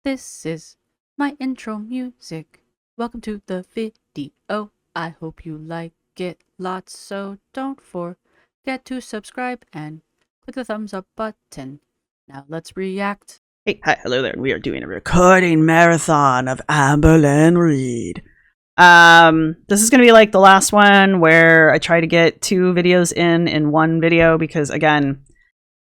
This is my intro music. Welcome to the video. I hope you like it lots, so don't forget to subscribe and click the thumbs up button. Now let's react. Hey, hi, hello there, and we are doing a recording marathon of Amberlynn Reed. This is going to be like the last one where I try to get 2 videos in one video because, again,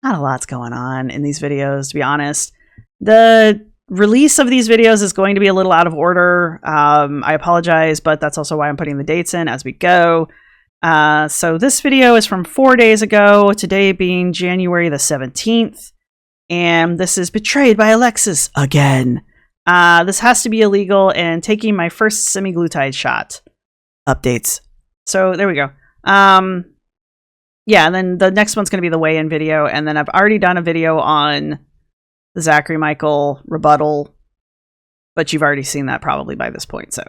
not a lot's going on in these videos, to be honest. The release of these videos is going to be a little out of order. I apologize, but that's also why I'm putting the dates in as we go. So this video is from 4 days ago, today being January the 17th. And this is Betrayed by Alexis again. This has to be illegal and taking my first semi-glutide shot. Updates. So there we go. Yeah, and then the next one's going to be the weigh-in video. And then I've already done a video on the Zachary Michael rebuttal. But you've already seen that probably by this point. So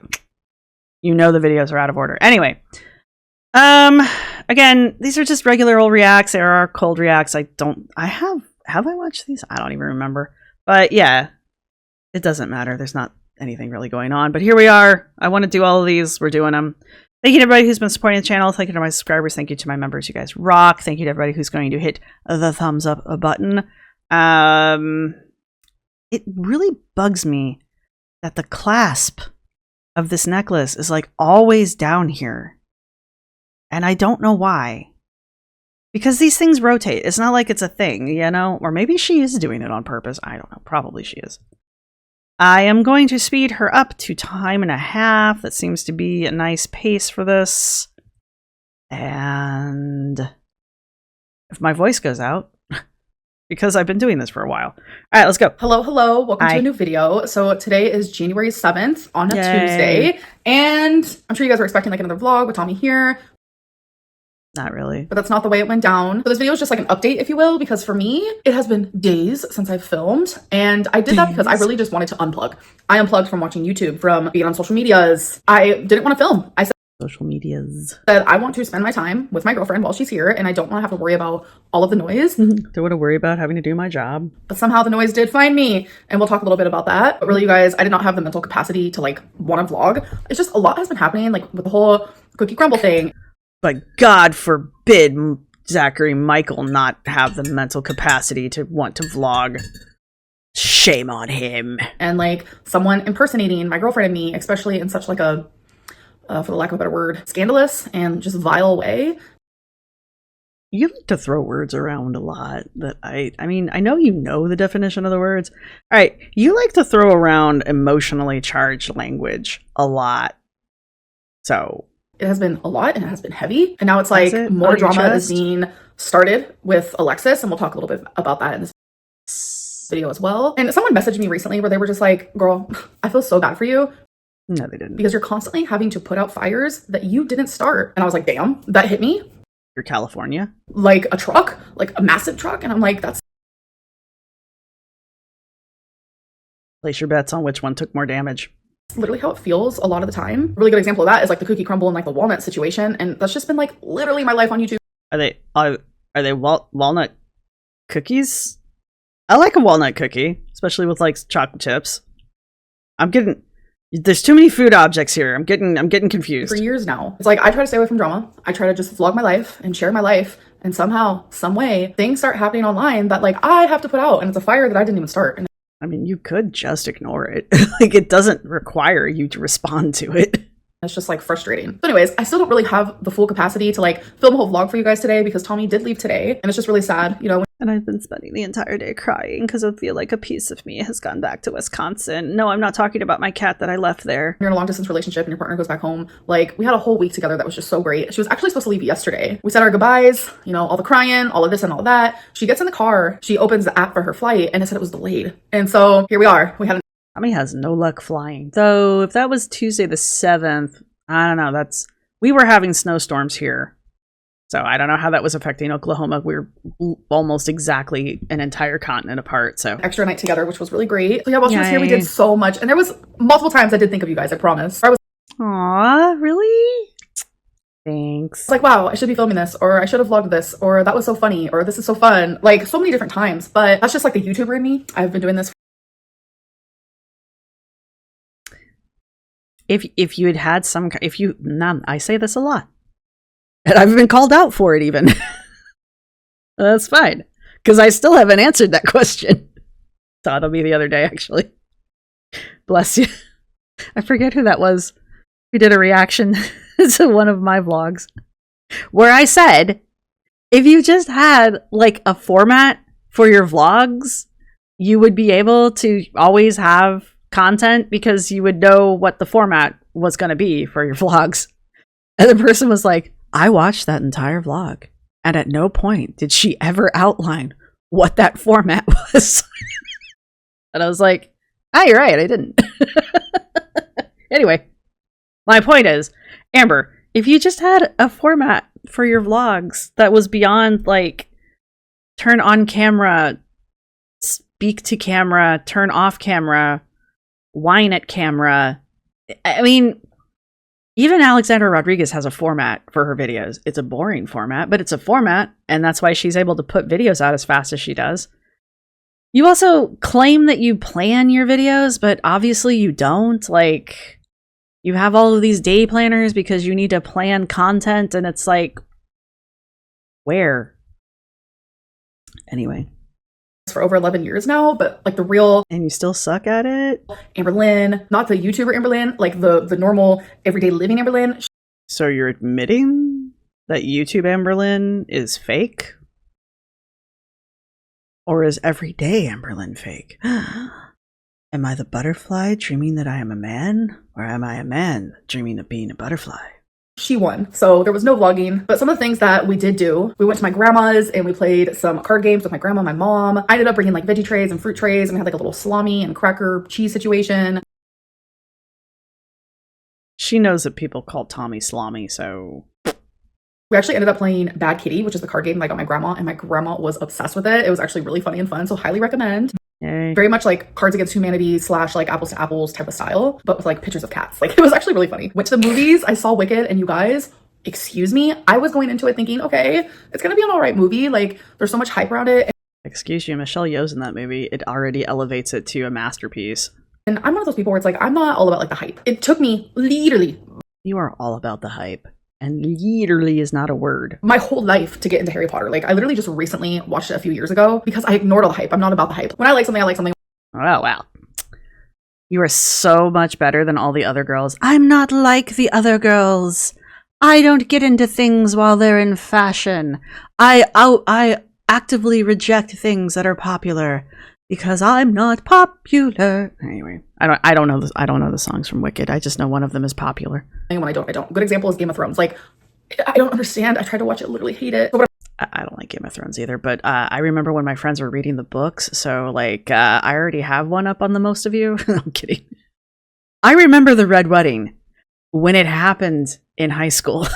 you know the videos are out of order. Anyway. Again, these are just regular old reacts. There are cold reacts. Have I watched these? I don't even remember. But yeah, it doesn't matter. There's not anything really going on. But here we are. I want to do all of these. We're doing them. Thank you to everybody who's been supporting the channel. Thank you to my subscribers. Thank you to my members. You guys rock. Thank you to everybody who's going to hit the thumbs up button. It really bugs me that the clasp of this necklace is like always down here. And I don't know why. Because these things rotate. It's not like it's a thing, you know? Or maybe she is doing it on purpose. I don't know. Probably she is. I am going to speed her up to 1.5 time. That seems to be a nice pace for this. And if my voice goes out, because I've been doing this for a while. All right, let's go. Hello. Welcome to a new video. So today is January 7th on a Tuesday. And I'm sure you guys were expecting like another vlog with Tommy here. Not really. But that's not the way it went down. So this video is just like an update, if you will, because for me, it has been days since I've filmed. And I did that because I really just wanted to unplug. I unplugged from watching YouTube, from being on social medias. I didn't want to film. I said, social medias. I want to spend my time with my girlfriend while she's here, and I don't want to have to worry about all of the noise. Don't want to worry about having to do my job. But somehow the noise did find me, and we'll talk a little bit about that. But really, you guys, I did not have the mental capacity to like want to vlog. It's just a lot has been happening, like with the whole cookie crumble thing. But God forbid Zachary Michael not have the mental capacity to want to vlog. Shame on him. And like someone impersonating my girlfriend and me, especially in such like a, for the lack of a better word, scandalous and just vile way. You like to throw words around a lot that I mean, I know you know the definition of the words. All right, you like to throw around emotionally charged language a lot. So it has been a lot and it has been heavy. And now it's like more drama is being started with Alexis. And we'll talk a little bit about that in this video as well. And someone messaged me recently where they were just like, girl, I feel so bad for you. No, they didn't. Because you're constantly having to put out fires that you didn't start. And I was like, damn, that hit me. You're California? Like a truck, like a massive truck. And I'm like, that's place your bets on which one took more damage. Literally how it feels a lot of the time. A really good example of that is like the cookie crumble and like the walnut situation. And that's just been like literally my life on YouTube. Are they walnut cookies? I like a walnut cookie, especially with like chocolate chips. There's too many food objects here. I'm getting confused. For years now. It's like I try to stay away from drama. I try to just vlog my life and share my life. And somehow, some way, things start happening online that like I have to put out. And it's a fire that I didn't even start. And I mean, you could just ignore it. Like, it doesn't require you to respond to it. It's just like frustrating. So anyways, I still don't really have the full capacity to like film a whole vlog for you guys today because Tommy did leave today. And it's just really sad, you know. And I've been spending the entire day crying because I feel like a piece of me has gone back to Wisconsin. No, I'm not talking about my cat that I left there. You're in a long distance relationship and your partner goes back home. Like, we had a whole week together that was just so great. She was actually supposed to leave yesterday. We said our goodbyes, you know, all the crying, all of this and all that. She gets in the car, she opens the app for her flight and it said it was delayed. And so here we are. We had Tommy has no luck flying. So if that was Tuesday the 7th, I don't know, we were having snowstorms here. So I don't know how that was affecting Oklahoma. We're almost exactly an entire continent apart. So extra night together, which was really great. So yeah, while she was here, we did so much. And there was multiple times I did think of you guys, I promise. Aw, really? Thanks. It's like, wow, I should be filming this, or I should have vlogged this, or that was so funny, or this is so fun. Like so many different times. But that's just like the YouTuber in me. I've been doing this if you had had some, if you, I say this a lot, and I've been called out for it even. That's fine, because I still haven't answered that question. Thought of me the other day, actually. Bless you. I forget who that was. We did a reaction to one of my vlogs where I said, if you just had like a format for your vlogs, you would be able to always have content because you would know what the format was going to be for your vlogs. And the person was like, I watched that entire vlog, and at no point did she ever outline what that format was. And I was like, you're right, I didn't. Anyway, my point is, Amber, if you just had a format for your vlogs that was beyond like turn on camera, speak to camera, turn off camera, whine at camera. I mean, even Alexandra Rodriguez has a format for her videos. It's a boring format, but it's a format, and that's why she's able to put videos out as fast as she does. You also claim that you plan your videos, but obviously you don't. Like, you have all of these day planners because you need to plan content, and it's like, where? Anyway. For over 11 years now, but like the real... And you still suck at it? Amberlynn, not the YouTuber Amberlynn, like the normal everyday living Amberlynn. So you're admitting that YouTube Amberlynn is fake? Or is everyday Amberlynn fake? Am I the butterfly dreaming that I am a man? Or am I a man dreaming of being a butterfly? She won, so there was no vlogging, but some of the things that we did do, we went to my grandma's and we played some card games with my grandma and my mom. I ended up bringing like veggie trays and fruit trays, and we had like a little salami and cracker cheese situation. She knows that people call Tommy Salami, so... We actually ended up playing Bad Kitty, which is the card game that I got my grandma, and my grandma was obsessed with it. It was actually really funny and fun, so highly recommend. Yay. Very much like Cards Against Humanity / like Apples to Apples type of style, but with like pictures of cats. Like, it was actually really funny. Went to the movies, I saw Wicked, and you guys, excuse me, I was going into it thinking, okay, it's gonna be an alright movie. Like, there's so much hype around it. Excuse you, Michelle Yeoh's in that movie. It already elevates it to a masterpiece. And I'm one of those people where it's like, I'm not all about like the hype. It took me literally... You are all about the hype. And literally is not a word. My whole life to get into Harry Potter. Like, I literally just recently watched it a few years ago because I ignored all the hype. I'm not about the hype. When I like something, I like something. Oh, wow. You are so much better than all the other girls. I'm not like the other girls. I don't get into things while they're in fashion. I actively reject things that are popular because I'm not popular. Anyway, I don't know the songs from Wicked. I just know one of them is popular. And when I don't. Good example is Game of Thrones. Like, I don't understand. I tried to watch it, literally hate it. I don't like Game of Thrones either, but I remember when my friends were reading the books, so like I already have one up on the most of you. I'm kidding. I remember the Red Wedding when it happened in high school.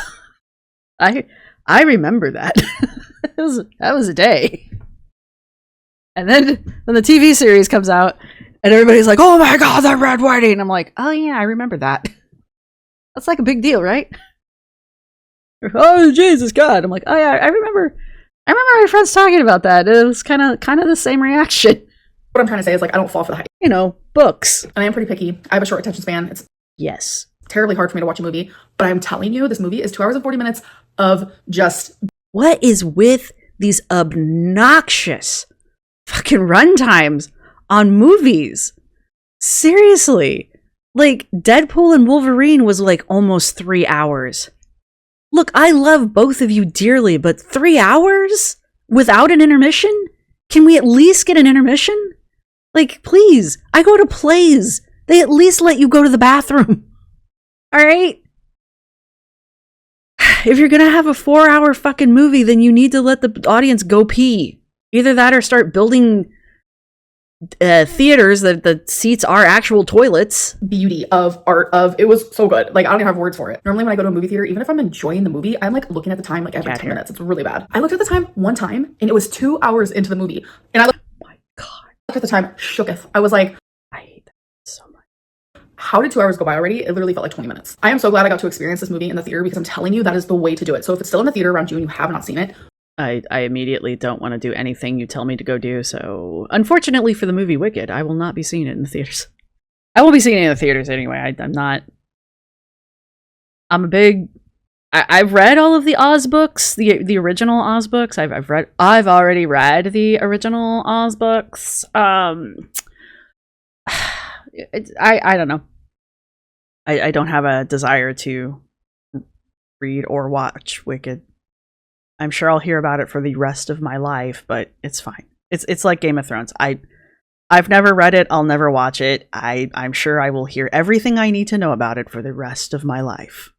I remember that. That was a day. And then when the TV series comes out and everybody's like, "Oh my god, the Red Wedding." I'm like, "Oh yeah, I remember that." That's like a big deal, right? Oh Jesus God! I'm like, oh yeah, I remember my friends talking about that. It was kind of the same reaction. What I'm trying to say is, like, I don't fall for the hype. You know, books. And I am pretty picky. I have a short attention span. It's yes, terribly hard for me to watch a movie. But I'm telling you, this movie is 2 hours and 40 minutes of just... What is with these obnoxious fucking runtimes on movies? Seriously. Like, Deadpool and Wolverine was like almost 3 hours. Look, I love both of you dearly, but 3 hours without an intermission? Can we at least get an intermission? Like, please, I go to plays. They at least let you go to the bathroom. All right? If you're going to have a 4-hour fucking movie, then you need to let the audience go pee. Either that or start building theaters that the seats are actual toilets. Beauty of art of it was so good. Like, I don't even have words for it. Normally when I go to a movie theater, even if I'm enjoying the movie, I'm like looking at the time like every 10 minutes. It's really bad. I looked at the time one time and it was 2 hours into the movie. And I looked, oh my god, looked at the time, shooketh. I was like, I hate that so much. How did 2 hours go by already? It literally felt like 20 minutes. I am so glad I got to experience this movie in the theater because I'm telling you, that is the way to do it. So if it's still in the theater around you and you have not seen it, I immediately don't want to do anything you tell me to go do, so unfortunately for the movie Wicked, I will not be seeing it in the theaters. I won't be seeing it in the theaters anyway. I'm not I'm a big. I've read all of the Oz books, the original Oz books. I've already read the original Oz books. I don't know. I don't have a desire to read or watch Wicked. I'm sure I'll hear about it for the rest of my life, but it's fine. It's like Game of Thrones. I've never read it. I'll never watch it. I'm sure I will hear everything I need to know about it for the rest of my life.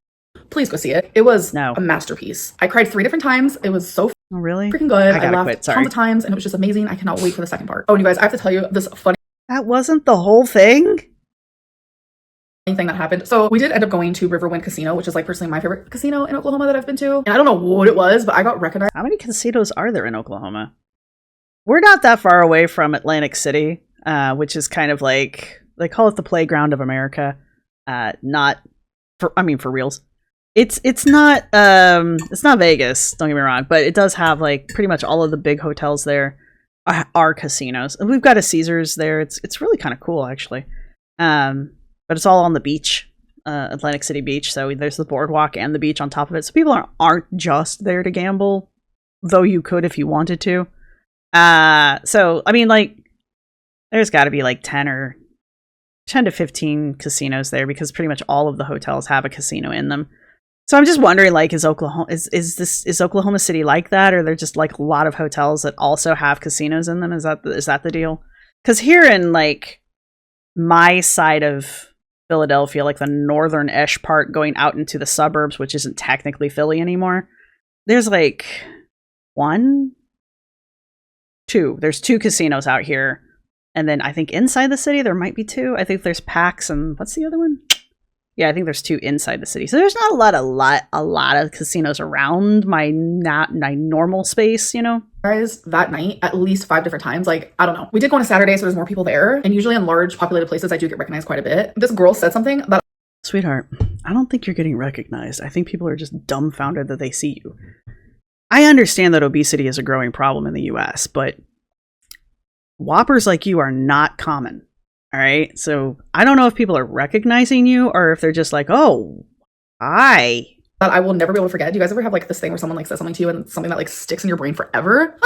Please go see it. It was a masterpiece. I cried 3 different times. It was so really freaking good. I laughed tons of times, and it was just amazing. I cannot wait for the second part. Oh, and you guys, I have to tell you this funny. That wasn't the whole thing. Thing that happened. So we did end up going to Riverwind Casino, which is like personally my favorite casino in Oklahoma that I've been to. And I don't know what it was, but I got recognized. How many casinos are there in Oklahoma? We're not that far away from Atlantic City, which is kind of like, they call it the playground of America. Not for, I mean, for reals. It's not Vegas, don't get me wrong, but it does have like pretty much all of the big hotels there are casinos. And we've got a Caesars there. It's really kind of cool actually. But it's all on the beach, Atlantic City Beach. So there's the boardwalk and the beach on top of it. So people aren't just there to gamble, though you could if you wanted to. So I mean, like, there's got to be like 10 to 15 casinos there because pretty much all of the hotels have a casino in them. So I'm just wondering, like, is Oklahoma City like that, or they're just like a lot of hotels that also have casinos in them? Is that the deal? Because here in like my side of Philadelphia, like the northern-ish part going out into the suburbs, which isn't technically Philly anymore, there's like there's 2 casinos out here. And then I think inside the city, there might be 2. I think there's PAX and what's the other one? Yeah, I think there's 2 inside the city. So there's not a lot of casinos around my normal space, you know? Guys, that night, at least 5 different times. Like, I don't know. We did go on a Saturday, so there's more people there. And usually in large populated places, I do get recognized quite a bit. This girl said something that... Sweetheart, I don't think you're getting recognized. I think people are just dumbfounded that they see you. I understand that obesity is a growing problem in the US, but whoppers like you are not common. All right. So I don't know if people are recognizing you or if they're just like, oh, hi. That I will never be able to forget. Do you guys ever have like this thing where someone like says something to you and something that like sticks in your brain forever?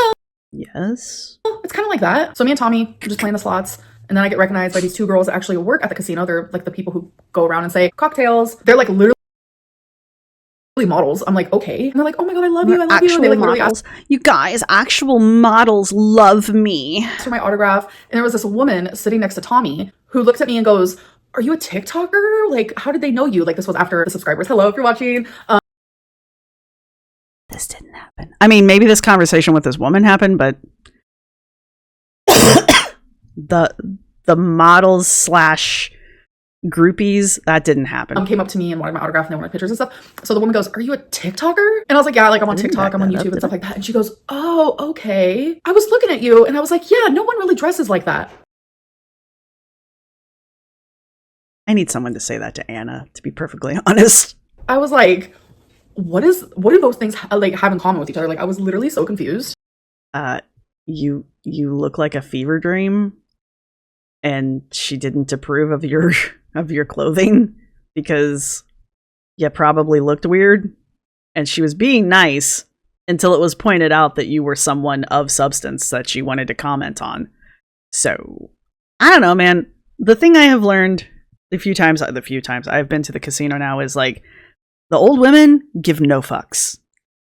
Yes. It's kind of like that. So me and Tommy are just playing the slots. And then I get recognized by these 2 girls that actually work at the casino. They're like the people who go around and say cocktails. They're like literally models. I'm like, okay. And they're like, oh my God, I love you. I love you. And they like literally ask, you guys, actual models love me. for my autograph. And there was this woman sitting next to Tommy who looked at me and goes, are you a TikToker? Like, how did they know you? Like, this was after the subscribers. Hello, if you're watching. This didn't happen. I mean, maybe this conversation with this woman happened, but the models / groupies, that didn't happen. Came up to me and wanted my autograph and they wanted pictures and stuff. So the woman goes, are you a TikToker? And I was like, yeah, like I'm on TikTok, I'm on YouTube and stuff like that. And she goes, oh, okay. I was looking at you and I was like, yeah, no one really dresses like that. I need someone to say that to Anna, to be perfectly honest. I was like, what do those things like have in common with each other? Like, I was literally so confused. You look like a fever dream, and she didn't approve of your clothing because you probably looked weird, and she was being nice until it was pointed out that you were someone of substance that she wanted to comment on. So I don't know, man. The thing I have learned the few times I've been to the casino now is like, the old women give no fucks.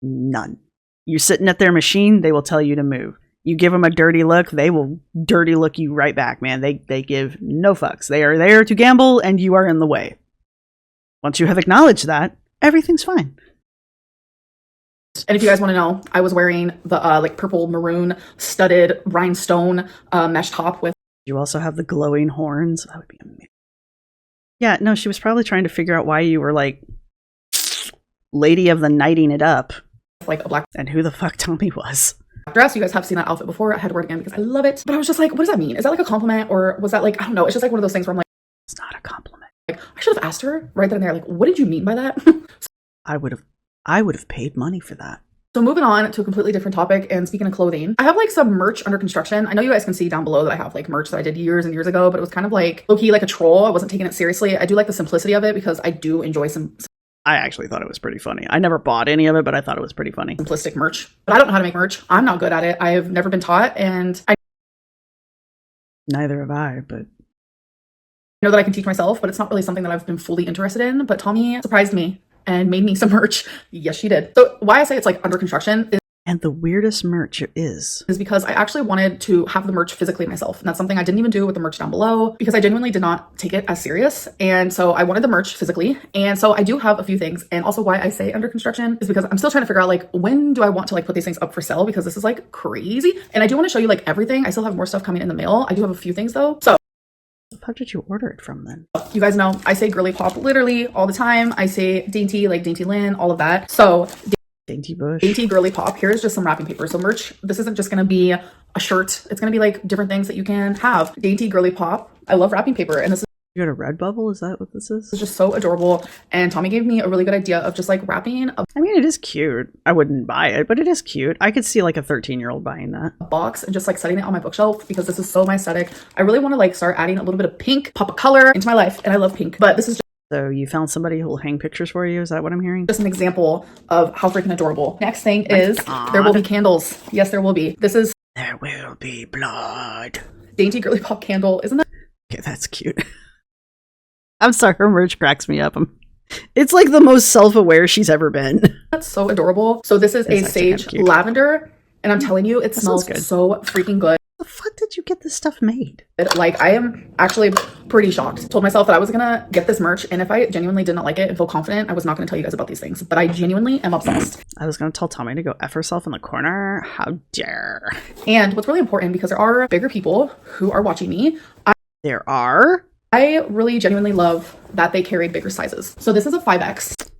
None. You're sitting at their machine, they will tell you to move. You give them a dirty look, they will dirty look you right back, man. They give no fucks. They are there to gamble, and you are in the way. Once you have acknowledged that, everything's fine. And if you guys want to know, I was wearing the like purple maroon studded rhinestone mesh top with... You also have the glowing horns. That would be amazing. Yeah, no, she was probably trying to figure out why you were like lady of the nighting it up. Like a black... And who the fuck Tommy was. Dress. You guys have seen that outfit before. I had to wear it again because I love it. But I was just like, what does that mean? Is that like a compliment, or was that like, I don't know. It's just like one of those things where I'm like, it's not a compliment. Like, I should have asked her right then and there, like, what did you mean by that? I would have paid money for that. So moving on to a completely different topic, and speaking of clothing, I have like some merch under construction. I know you guys can see down below that I have like merch that I did years and years ago, but it was kind of like low-key like a troll. I wasn't taking it seriously. I do like the simplicity of it because I do enjoy some I actually thought it was pretty funny. I never bought any of it, but I thought it was pretty funny. Simplistic merch. But I don't know how to make merch. I'm not good at it. I have never been taught, and I Neither have I, but know that I can teach myself, but it's not really something that I've been fully interested in. But Tommy surprised me and made me some merch. Yes, she did. So why I say it's like under construction and the weirdest merch is because I actually wanted to have the merch physically myself. And that's something I didn't even do with the merch down below because I genuinely did not take it as serious. And so I wanted the merch physically. And so I do have a few things. And also why I say under construction is because I'm still trying to figure out like, when do I want to like put these things up for sale? Because this is like crazy. And I do want to show you like everything. I still have more stuff coming in the mail. I do have a few things though. So how did you order it from then? you guys know I say girly pop literally all the time. I say dainty, like Dainty Lynn, all of that. So Dainty Bush. Dainty girly pop. Here's just some wrapping paper. So merch, this isn't just going to be a shirt. It's going to be like different things that you can have. Dainty girly pop. I love wrapping paper. And this is you got a Redbubble? Is that what this is? It's just so adorable. And Tommy gave me a really good idea of just like wrapping I mean, it is cute. I wouldn't buy it, but it is cute. I could see like a 13-year-old buying that. A box and just like setting it on my bookshelf because this is so my aesthetic. I really want to like start adding a little bit of pink, pop of color into my life. And I love pink, but this is just so you found somebody who will hang pictures for you? Is that what I'm hearing? just an example of how freaking adorable. Next thing is there will be candles. Yes, there will be. This is There will be blood. Dainty girly pop candle. Isn't that? Okay, that's cute. I'm sorry, her merch cracks me up. It's like the most self-aware she's ever been. That's so adorable. So this is a sage lavender, and I'm telling you, it smells so freaking good. The fuck did you get this stuff made? Like, I am actually pretty shocked. Told myself that I was gonna get this merch, and if I genuinely did not like it and feel confident, I was not gonna tell you guys about these things. But I genuinely am obsessed. I was gonna tell Tommy to go F herself in the corner. How dare. And what's really important, because there are bigger people who are watching me. There are? I really genuinely love that they carried bigger sizes. So this is a 5X.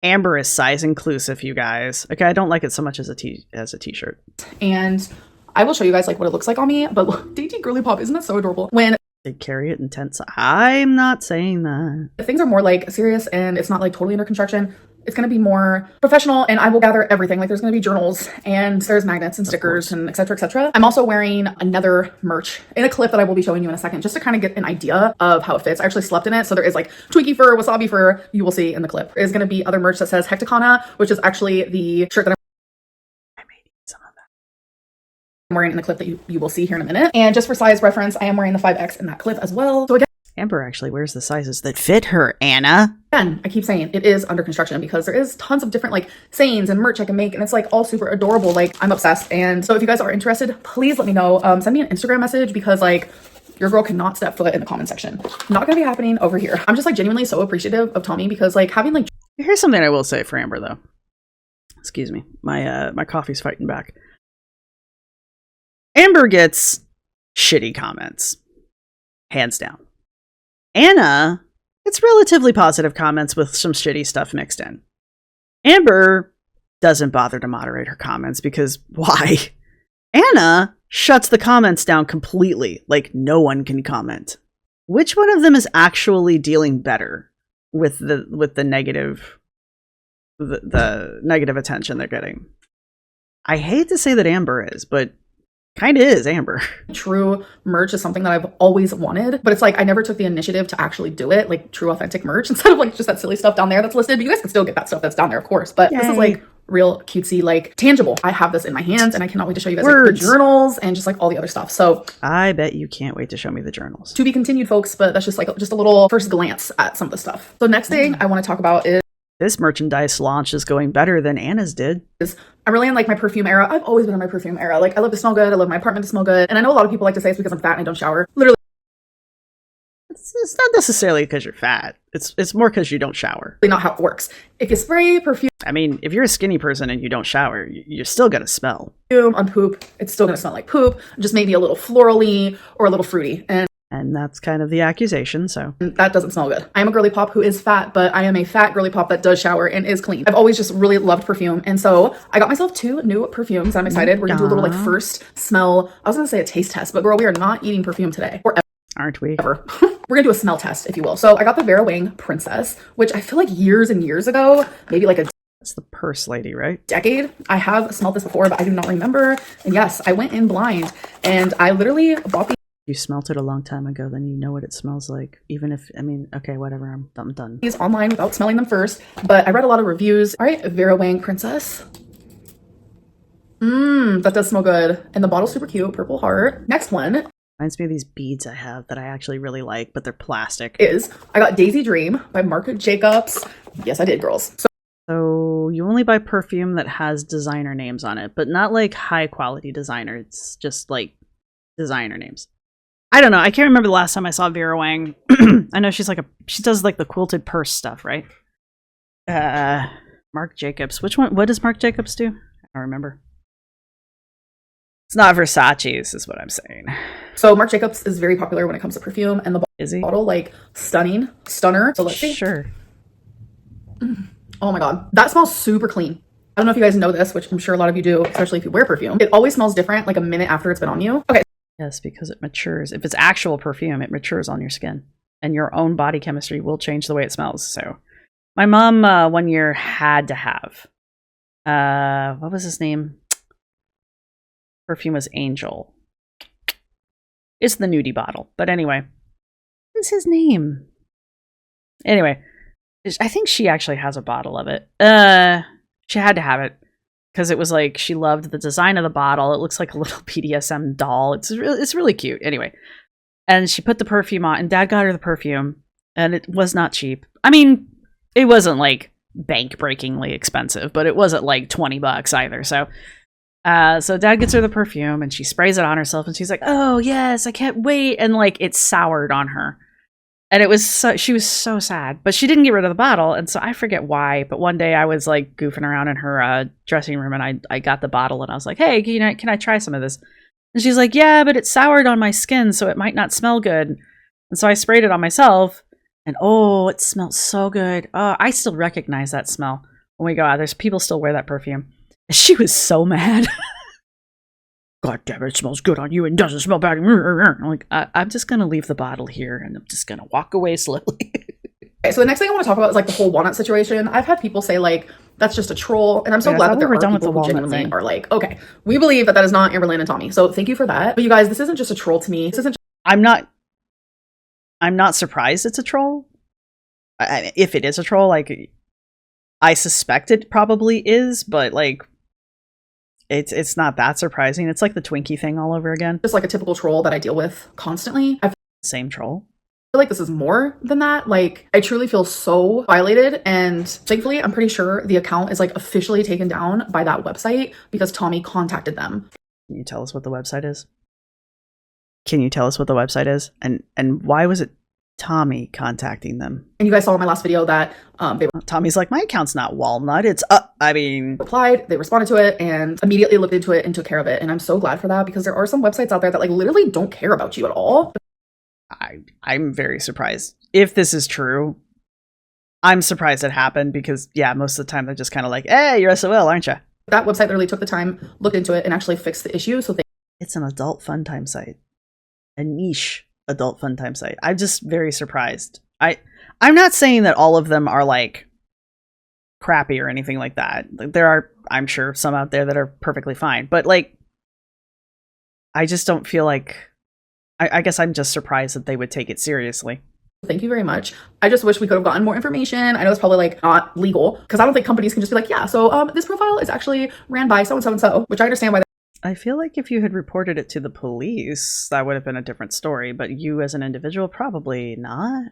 Amber is size inclusive, you guys. Okay, I don't like it so much as a t-shirt. And I will show you guys like what it looks like on me, but look, Dainty girly pop, isn't that so adorable? When they carry it intense. I'm not saying that. things are more like serious and it's not like totally under construction, it's going to be more professional, and I will gather everything. Like there's going to be journals and there's magnets and stickers and etc, etc. I'm also wearing another merch in a clip that I will be showing you in a second, just to kind of get an idea of how it fits. I actually slept in it. So there is like Twinkie fur, wasabi fur, you will see in the clip. There's going to be other merch that says Hecticana, which is actually the shirt that I made some of that. I'm wearing in the clip that you will see here in a minute. And just for size reference, I am wearing the 5X in that clip as well. So again, Amber actually wears the sizes that fit her, Anna. Again, I keep saying it is under construction because there is tons of different like sayings and merch I can make, and it's like all super adorable. Like I'm obsessed. And so if you guys are interested, please let me know. Send me an Instagram message because like your girl cannot step foot in the comment section. Not gonna be happening over here. I'm just like genuinely so appreciative of Tommy because like having like here's something I will say for Amber though. Excuse me. My coffee's fighting back. Amber gets shitty comments. Hands down. Anna, it's relatively positive comments with some shitty stuff mixed in. Amber doesn't bother to moderate her comments because why? Anna shuts the comments down completely, like no one can comment. Which one of them is actually dealing better with the negative the negative attention they're getting? I hate to say that Amber is, but kind of is Amber. True merch is something that I've always wanted, but it's like I never took the initiative to actually do it, like true authentic merch instead of like just that silly stuff down there that's listed. But you guys can still get that stuff that's down there, of course. But This is like real cutesy, like tangible. I have this in my hands and I cannot wait to show you guys like, the journals and just like all the other stuff. So I bet you can't wait to show me the journals. To be continued, folks, but that's just like just a little first glance at some of the stuff. So next thing I want to talk about is this merchandise launch is going better than Anna's did. I really am like my perfume era. I've always been in my perfume era. Like I love to smell good. I love my apartment to smell good. And I know a lot of people like to say it's because I'm fat and I don't shower. Literally. It's not necessarily because you're fat. It's more because you don't shower. Not how it works. If you spray perfume. I mean, if you're a skinny person and you don't shower, you're still gonna smell. On poop, it's still gonna smell like poop. Just maybe a little florally or a little fruity. And that's kind of the accusation, so. That doesn't smell good. I am a girly pop who is fat, but I am a fat girly pop that does shower and is clean. I've always just really loved perfume. And so I got myself 2 new perfumes. I'm excited. We're gonna do a little like first smell. I was gonna say a taste test, but girl, we are not eating perfume today. Or ever. Aren't we? Ever. We're gonna do a smell test, if you will. So I got the Vera Wang Princess, which I feel like years and years ago, maybe like That's the purse lady, right? decade. I have smelled this before, but I do not remember. And yes, I went in blind and I literally bought these. You smelt it a long time ago, then you know what it smells like. Even if, I mean, okay, whatever, I'm done. These online without smelling them first, but I read a lot of reviews. All right, Vera Wang Princess. That does smell good. And the bottle's super cute, purple heart. Next one Reminds me of these beads I have that I actually really like, but they're plastic. I got Daisy Dream by Marc Jacobs. Yes, I did, girls. So you only buy perfume that has designer names on it, but not like high quality designer. It's just like designer names. I don't know. I can't remember the last time I saw Vera Wang. I know she does like the quilted purse stuff, right? Marc Jacobs. Which one? What does Marc Jacobs do? I don't remember. It's not Versace's, is what I'm saying. So Marc Jacobs is very popular when it comes to perfume, and the Is he? bottle, like, stunner. So let's see. Sure. Oh my god, that smells super clean. I don't know if you guys know this, which I'm sure a lot of you do, especially if you wear perfume. It always smells different like a minute after it's been on you. Okay. Yes, because it matures. If it's actual perfume, it matures on your skin, and your own body chemistry will change the way it smells. So, my mom one year had to have what was his name? Perfume was Angel. It's the nudie bottle, but anyway, what's his name? Anyway, I think she actually has a bottle of it. She had to have it because it was like she loved the design of the bottle. It looks like a little BDSM doll. It's really cute. Anyway, and she put the perfume on, and Dad got her the perfume, and it was not cheap. I mean, it wasn't like bank-breakingly expensive, but it wasn't like $20 either. So Dad gets her the perfume, and she sprays it on herself, and she's like, "Oh yes, I can't wait!" And like it soured on her. And she was so sad, but she didn't get rid of the bottle. And so I forget why, but one day I was like goofing around in her dressing room, and I got the bottle, and I was like, "Hey, can I try some of this?" And she's like, "Yeah, but it soured on my skin, so it might not smell good." And so I sprayed it on myself, and oh, it smells so good. I still recognize that smell when we go out. There's people still wear that perfume. And she was so mad. God damn it smells good on you and doesn't smell bad. I'm like, I'm just going to leave the bottle here, and I'm just going to walk away slowly. Okay, so the next thing I want to talk about is like the whole walnut situation. I've had people say like, that's just a troll. And I'm so glad that there are people who genuinely are like, okay, we believe that is not Amberlynn and Tommy. So thank you for that. But you guys, this isn't just a troll to me. This isn't I'm not surprised it's a troll. If it is a troll, like, I suspect it probably is, but like, it's not that surprising. It's like the Twinkie thing all over again. just like a typical troll that I deal with constantly. I Same troll. feel like this is more than that. Like, I truly feel so violated, and thankfully I'm pretty sure the account is like officially taken down by that website because Tommy contacted them. Can you tell us what the website is? Can you tell us what the website is? And why was it Tommy contacting them? And you guys saw in my last video that they Tommy's like, my account's not Walnut. It's replied, they responded to it, and immediately looked into it and took care of it. And I'm so glad for that, because there are some websites out there that like literally don't care about you at all. I'm very surprised. If this is true, I'm surprised it happened, because yeah, most of the time they're just kind of like, hey, you're SOL, aren't you? That website literally took the time, looked into it, and actually fixed the issue. So It's an adult fun time site. A niche adult fun time site. I'm just very surprised. I'm not saying that all of them are like crappy or anything like that. There are, I'm sure, some out there that are perfectly fine, but like, I just don't feel like, I guess I'm just surprised that they would take it seriously. thank you very much. I just wish we could have gotten more information. I know it's probably like not legal, because I don't think companies can just be like, yeah, so this profile is actually ran by so and so and so, which I understand why. I feel like if you had reported it to the police, that would have been a different story, but you as an individual, probably not.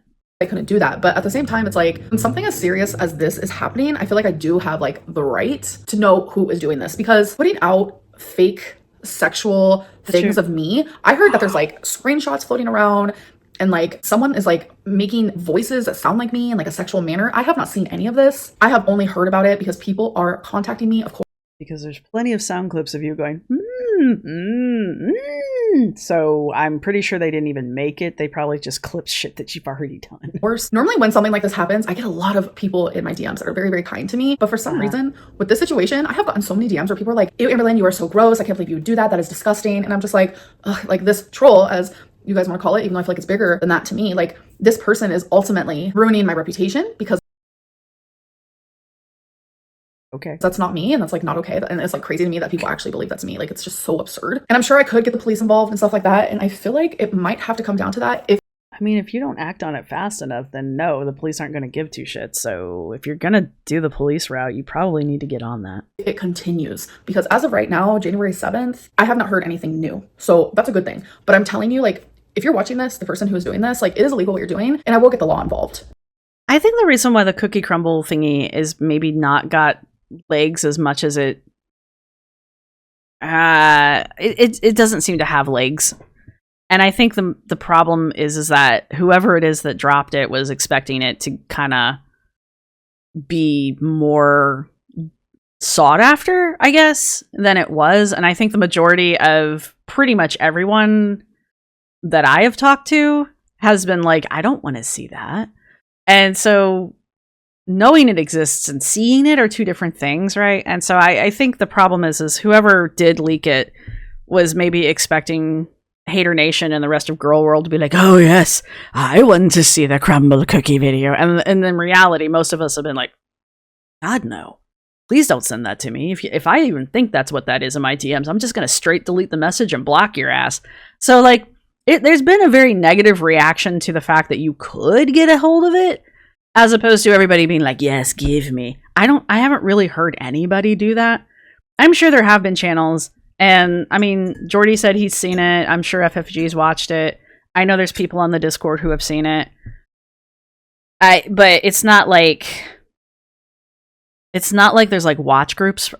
I couldn't do that. But at the same time, it's like, when something as serious as this is happening, I feel like I do have like the right to know who is doing this, because putting out fake sexual things of me, I heard that there's like screenshots floating around, and like someone is like making voices that sound like me in like a sexual manner. I have not seen any of this. I have only heard about it because people are contacting me, of course. Because there's plenty of sound clips of you going, So I'm pretty sure they didn't even make it. They probably just clipped shit that you've already done. Worse. Normally when something like this happens, I get a lot of people in my DMs that are very, very kind to me. But for some reason, with this situation, I have gotten so many DMs where people are like, ew, Amberlynn, you are so gross. I can't believe you would do that. That is disgusting. And I'm just like, ugh, like this troll, as you guys want to call it, even though I feel like it's bigger than that to me, like this person is ultimately ruining my reputation, because Okay. That's not me, and that's like not okay. And it's like crazy to me that people actually believe that's me. Like, it's just so absurd. And I'm sure I could get the police involved and stuff like that. And I feel like it might have to come down to that. I mean, if you don't act on it fast enough, then no, the police aren't going to give two shits. So if you're going to do the police route, you probably need to get on that. It continues, because as of right now, January 7th, I have not heard anything new. So that's a good thing. But I'm telling you, like, if you're watching this, the person who is doing this, like, it is illegal what you're doing, and I will get the law involved. I think the reason why the cookie crumble thingy is maybe not got legs as much as it doesn't seem to have legs. And I think the problem is that whoever it is that dropped it was expecting it to kind of be more sought after, I guess, than it was. And I think the majority of pretty much everyone that I have talked to has been like, I don't want to see that. And so knowing it exists and seeing it are two different things, right? And so I think the problem is whoever did leak it was maybe expecting Hater Nation and the rest of Girl World to be like, oh yes, I want to see the crumble cookie video. And in reality, most of us have been like, God no. Please don't send that to me. If I even think that's what that is in my DMs, I'm just going to straight delete the message and block your ass. So like, there's been a very negative reaction to the fact that you could get a hold of it, as opposed to everybody being like, yes, give me. I haven't really heard anybody do that. I'm sure there have been channels, and I mean, Jordy said he's seen it. I'm sure FFG's watched it. I know there's people on the Discord who have seen it. But it's not like there's like watch groups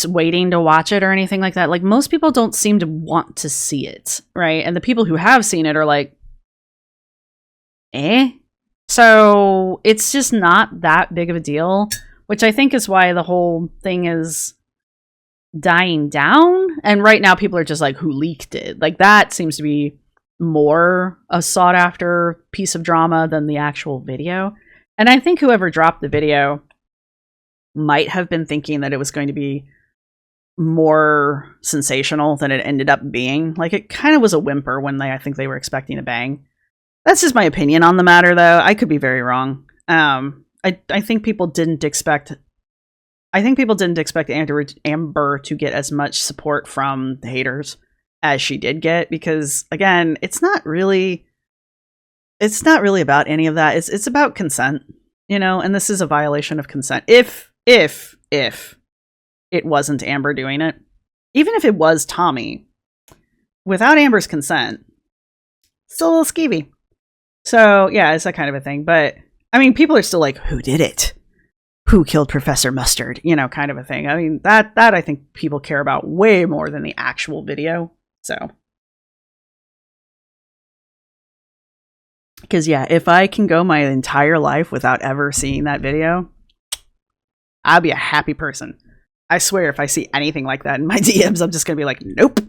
waiting to watch it or anything like that. Like, most people don't seem to want to see it, right? And the people who have seen it are like, eh? So it's just not that big of a deal, which I think is why the whole thing is dying down. And right now people are just like, who leaked it? Like, that seems to be more a sought after piece of drama than the actual video. And I think whoever dropped the video might have been thinking that it was going to be more sensational than it ended up being. Like, it kind of was a whimper when I think they were expecting a bang. That's just my opinion on the matter, though. I could be very wrong. I think people didn't expect Amber to get as much support from the haters as she did get, because again, it's not really about any of that. It's about consent, you know, and this is a violation of consent. If it wasn't Amber doing it, even if it was Tommy, without Amber's consent, still a little skeevy. So yeah, it's that kind of a thing. But I mean, people are still like, who did it? Who killed Professor Mustard? You know, kind of a thing. I mean, that I think people care about way more than the actual video. So, because yeah, if I can go my entire life without ever seeing that video, I'll be a happy person. I swear, if I see anything like that in my DMs, I'm just gonna be like, nope.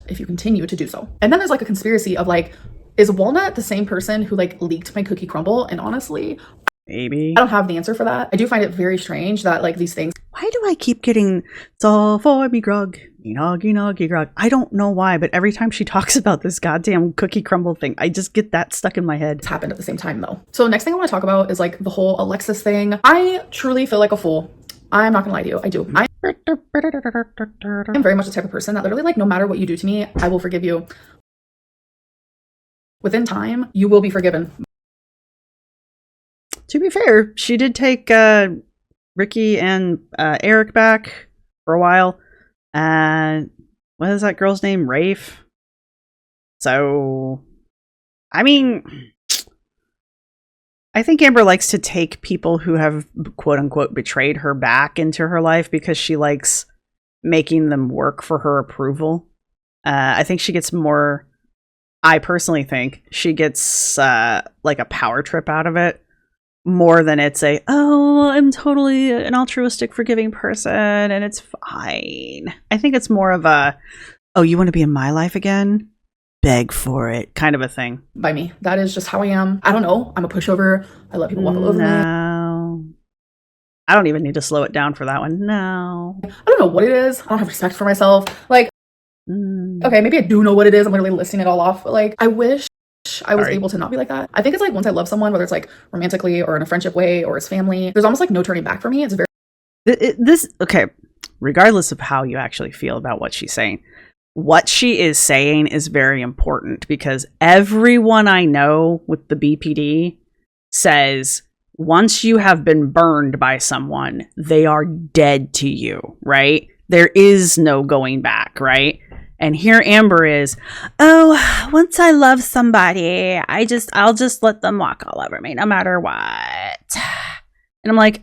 If you continue to do so. And then there's like a conspiracy of like, is Walnut the same person who like leaked my cookie crumble? And honestly, maybe. I don't have the answer for that. I do find it very strange that like these things. Why do I keep getting it's all for me grog? Noggy grog. I don't know why, but every time she talks about this goddamn cookie crumble thing, I just get that stuck in my head. It's happened at the same time though. So next thing I want to talk about is like the whole Alexis thing. I truly feel like a fool. I'm not gonna lie to you. I do. I'm very much the type of person that literally, like, no matter what you do to me, I will forgive you. Within time, you will be forgiven. To be fair, she did take Ricky and Eric back for a while. What is that girl's name? Rafe. So, I mean, I think Amber likes to take people who have quote unquote betrayed her back into her life because she likes making them work for her approval. I think she gets more, I personally think she gets like a power trip out of it more than it's a, oh, I'm totally an altruistic, forgiving person and it's fine. I think it's more of a, oh, you want to be in my life again? Beg for it kind of a thing. By me. That is just how I am. I don't know. I'm a pushover. I let people walk all over me. No. I don't even need to slow it down for that one. No. I don't know what it is. I don't have respect for myself. Like, okay, maybe I do know what it is. I'm literally listing it all off. But like, I wish wish I was able to not be like that. I think it's like once I love someone, whether it's like romantically or in a friendship way or as family, there's almost like no turning back for me. It's very Okay, regardless of how you actually feel about what she's saying, what she is saying is very important, because everyone I know with the BPD says once you have been burned by someone, they are dead to you, right? There is no going back, right? And here Amber is, oh, once I love somebody, I'll just let them walk all over me no matter what. And I'm like,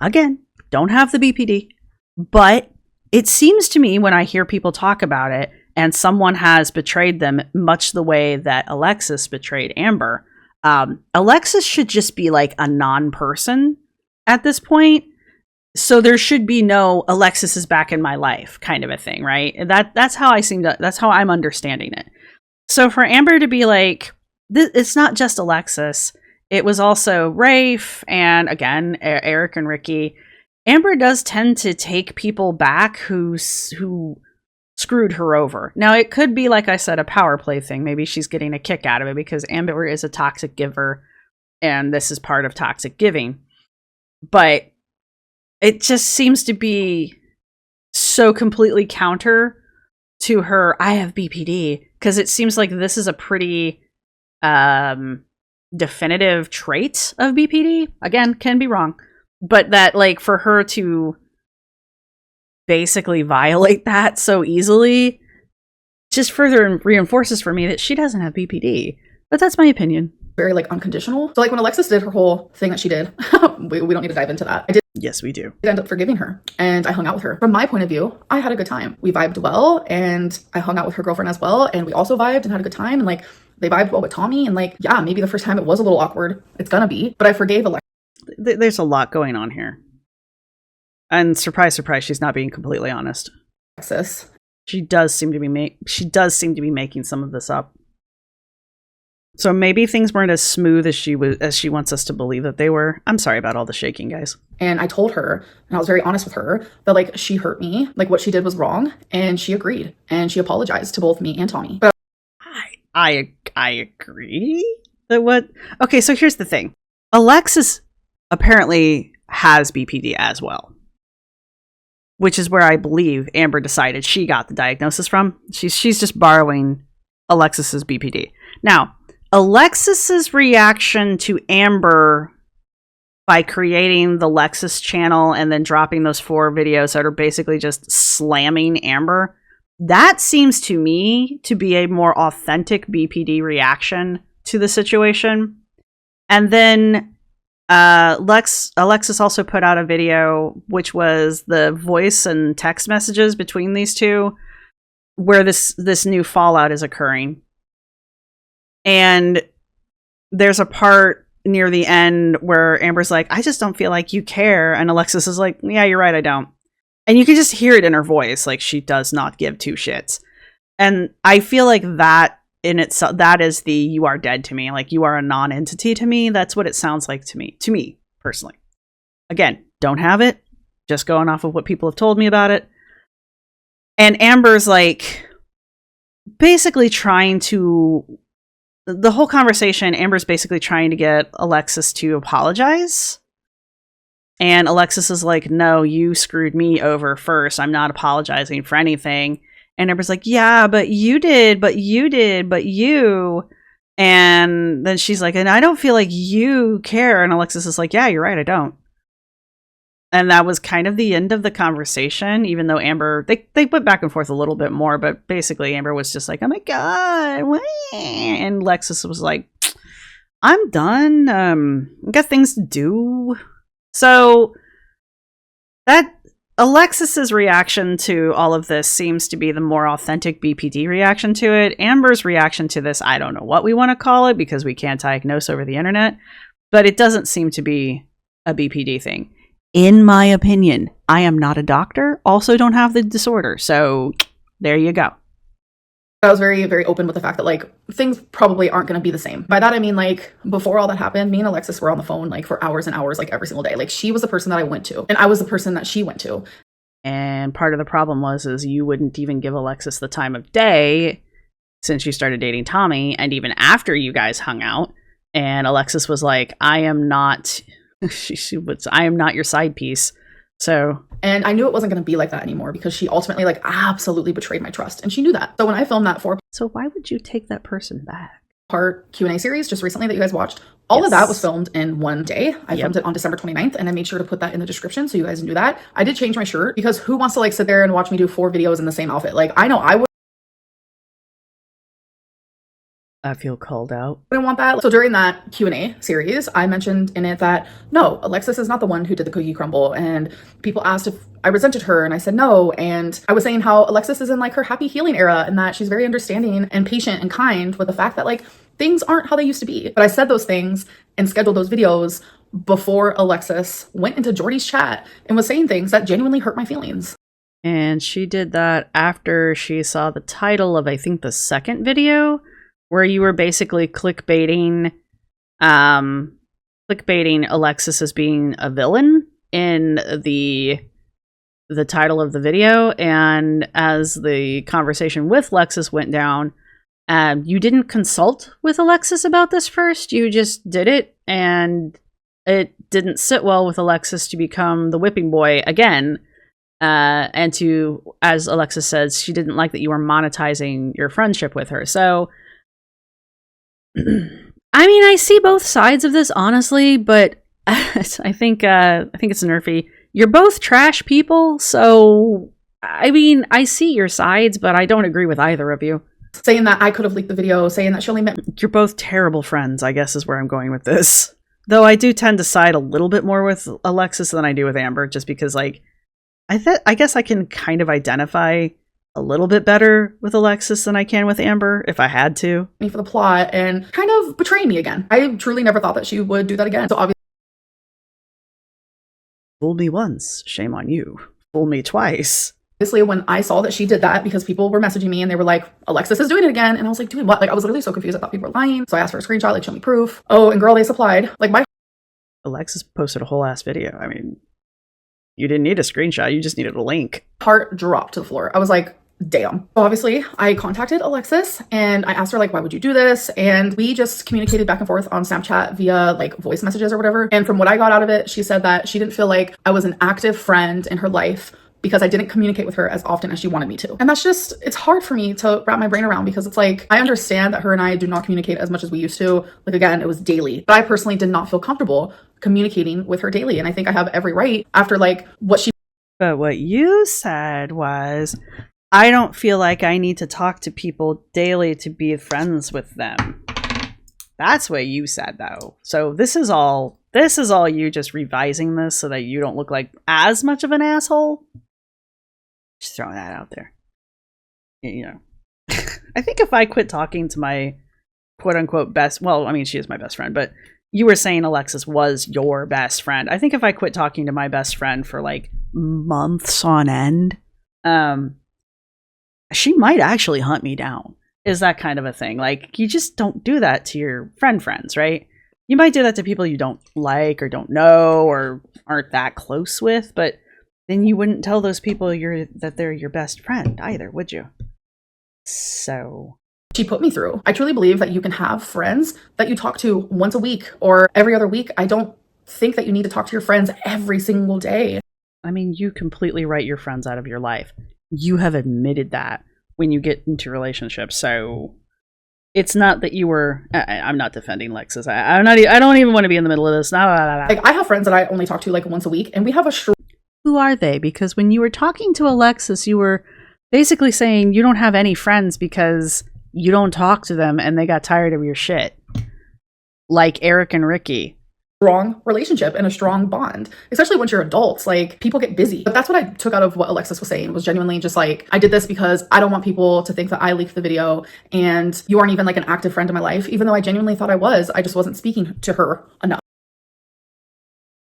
again, don't have the BPD, but it seems to me when I hear people talk about it and someone has betrayed them much the way that Alexis betrayed Amber, Alexis should just be like a non-person at this point. So there should be no Alexis is back in my life kind of a thing, right? That's how I'm understanding it. So for Amber to be like, it's not just Alexis, it was also Rafe and again, Eric and Ricky. Amber does tend to take people back who screwed her over. Now, it could be, like I said, a power play thing. Maybe she's getting a kick out of it because Amber is a toxic giver, and this is part of toxic giving. But it just seems to be so completely counter to her, I have BPD, because it seems like this is a pretty definitive trait of BPD. Again, can be wrong. But that, like, for her to basically violate that so easily just further reinforces for me that she doesn't have BPD. But that's my opinion. very like unconditional. So like when Alexis did her whole thing that she did, we don't need to dive into that. I did Yes, we do. end up forgiving her and I hung out with her. From my point of view, I had a good time. We vibed well and I hung out with her girlfriend as well. And we also vibed and had a good time. And like they vibed well with Tommy. And like, yeah, maybe the first time it was a little awkward. It's gonna be, but I forgave Alexis. There's a lot going on here. And surprise, surprise, she's not being completely honest. She does seem to be making some of this up. So maybe things weren't as smooth as she wants us to believe that they were. I'm sorry about all the shaking, guys. And I told her, and I was very honest with her, that like she hurt me, like what she did was wrong, and she agreed, and she apologized to both me and Tommy. But I agree that what. Okay, so here's the thing. Alexis apparently has BPD as well, which is where I believe Amber decided she got the diagnosis from. She's just borrowing Alexis's BPD. Now, Alexis's reaction to Amber by creating the Lexus channel and then dropping those 4 videos that are basically just slamming Amber, that seems to me to be a more authentic BPD reaction to the situation. And then Alexis also put out a video, which was the voice and text messages between these two, where this new fallout is occurring. And there's a part near the end where Amber's like, I just don't feel like you care. And Alexis is like, yeah, you're right, I don't. And you can just hear it in her voice. Like, she does not give 2 shits. And I feel like that in itself, that is the you are dead to me. Like, you are a non-entity to me. That's what it sounds like to me personally. Again, don't have it. Just going off of what people have told me about it. And Amber's like basically trying to... The whole conversation, Amber's basically trying to get Alexis to apologize. And Alexis is like, no, you screwed me over first. I'm not apologizing for anything. And Amber's like, yeah, but you did, but you. And then she's like, and I don't feel like you care. And Alexis is like, yeah, you're right, I don't. And that was kind of the end of the conversation, even though Amber, they went back and forth a little bit more, but basically Amber was just like, oh my God. And Alexis was like, I'm done. I got things to do. So that Alexis's reaction to all of this seems to be the more authentic BPD reaction to it. Amber's reaction to this, I don't know what we want to call it because we can't diagnose over the internet, but it doesn't seem to be a BPD thing. In my opinion, I am not a doctor, also don't have the disorder. So there you go. I was very, very open with the fact that like things probably aren't going to be the same. By that, I mean, like before all that happened, me and Alexis were on the phone like for hours and hours, like every single day. Like she was the person that I went to and I was the person that she went to. And part of the problem is you wouldn't even give Alexis the time of day since you started dating Tommy, and even after you guys hung out. And Alexis was like, I am not, I am not your side piece. So. And I knew it wasn't going to be like that anymore because she ultimately like absolutely betrayed my trust. And she knew that. So when I filmed that So why would you take that person back? 4-part Q&A series just recently that you guys watched, all of that was filmed in one day. I filmed it on December 29th, and I made sure to put that in the description so you guys knew that. I did change my shirt because who wants to like sit there and watch me do 4 videos in the same outfit? Like, I know I would. I feel called out. I didn't want that. So during that Q&A series, I mentioned in it that no, Alexis is not the one who did the cookie crumble. And people asked if I resented her, and I said no. And I was saying how Alexis is in like her happy healing era and that she's very understanding and patient and kind with the fact that like things aren't how they used to be. But I said those things and scheduled those videos before Alexis went into Jordy's chat and was saying things that genuinely hurt my feelings. And she did that after she saw the title of, I think, the second video, where you were basically clickbaiting Alexis as being a villain in the title of the video. And as the conversation with Alexis went down, you didn't consult with Alexis about this first. You just did it, and it didn't sit well with Alexis to become the whipping boy again. And to, as Alexis says, she didn't like that you were monetizing your friendship with her. So I mean, I see both sides of this, honestly, but I think it's nerfy. You're both trash people, so I mean, I see your sides, but I don't agree with either of you. Saying that I could have leaked the video, saying that she only meant. You're both terrible friends, I guess is where I'm going with this. Though I do tend to side a little bit more with Alexis than I do with Amber, just because, like, I guess I can kind of identify a little bit better with Alexis than I can with Amber, if I had to. Me for the plot and kind of betraying me again. I truly never thought that she would do that again. So obviously. Fooled me once, shame on you. Fool me twice. Obviously, when I saw that she did that, because people were messaging me and they were like, Alexis is doing it again. And I was like, doing what? Like, I was literally so confused. I thought people were lying. So I asked for a screenshot, like, show me proof. Oh, and girl, they supplied. Like, my Alexis posted a whole ass video. I mean, you didn't need a screenshot. You just needed a link. heart dropped to the floor. I was like, damn. So obviously I contacted Alexis and I asked her like, why would you do this? And we just communicated back and forth on Snapchat via like voice messages or whatever. And from what I got out of it, she said that she didn't feel like I was an active friend in her life because I didn't communicate with her as often as she wanted me to. And that's just, it's hard for me to wrap my brain around because it's like, I understand that her and I do not communicate as much as we used to. Like, again, it was daily, but I personally did not feel comfortable communicating with her daily. And I think I have every right after like what she. But what you said was, I don't feel like I need to talk to people daily to be friends with them. That's what you said, though. So this is all you just revising this so that you don't look like as much of an asshole. Just throwing that out there. You know, I think if I quit talking to my quote unquote best, well, I mean, she is my best friend, but you were saying Alexis was your best friend. I think if I quit talking to my best friend for like months on end, she might actually hunt me down. Is that kind of a thing? Like, you just don't do that to your friends, right? You might do that to people you don't like or don't know or aren't that close with, but then you wouldn't tell those people that they're your best friend either, would you? So she put me through. I truly believe that you can have friends that you talk to once a week or every other week. I don't think that you need to talk to your friends every single day. I mean, you completely write your friends out of your life. You have admitted that when you get into relationships. So it's not that you were. I'm not defending Alexis. I don't even want to be in the middle of this. Like, I have friends that I only talk to like once a week, and we have a strong. Who are they? Because when you were talking to Alexis, you were basically saying you don't have any friends because you don't talk to them and they got tired of your shit. Like Eric and Ricky. Strong relationship and a strong bond, especially once you're adults. Like, people get busy. But that's what I took out of what Alexis was saying, was genuinely just like, I did this because I don't want people to think that I leaked the video and you aren't even like an active friend in my life, even though I genuinely thought I was. I just wasn't speaking to her enough.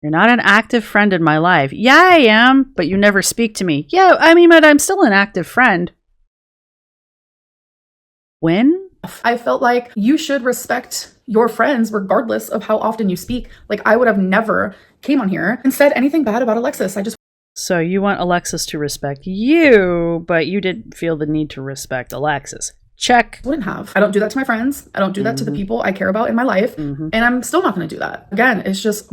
You're not an active friend in my life. Yeah, I am, but you never speak to me. Yeah, I mean, but I'm still an active friend. When? I felt like you should respect your friends regardless of how often you speak. Like, I would have never came on here and said anything bad about Alexis. So you want Alexis to respect you, but you didn't feel the need to respect Alexis. Check. Wouldn't have. I don't do that to my friends. I don't do that to the people I care about in my life. And I'm still not going to do that. Again, it's just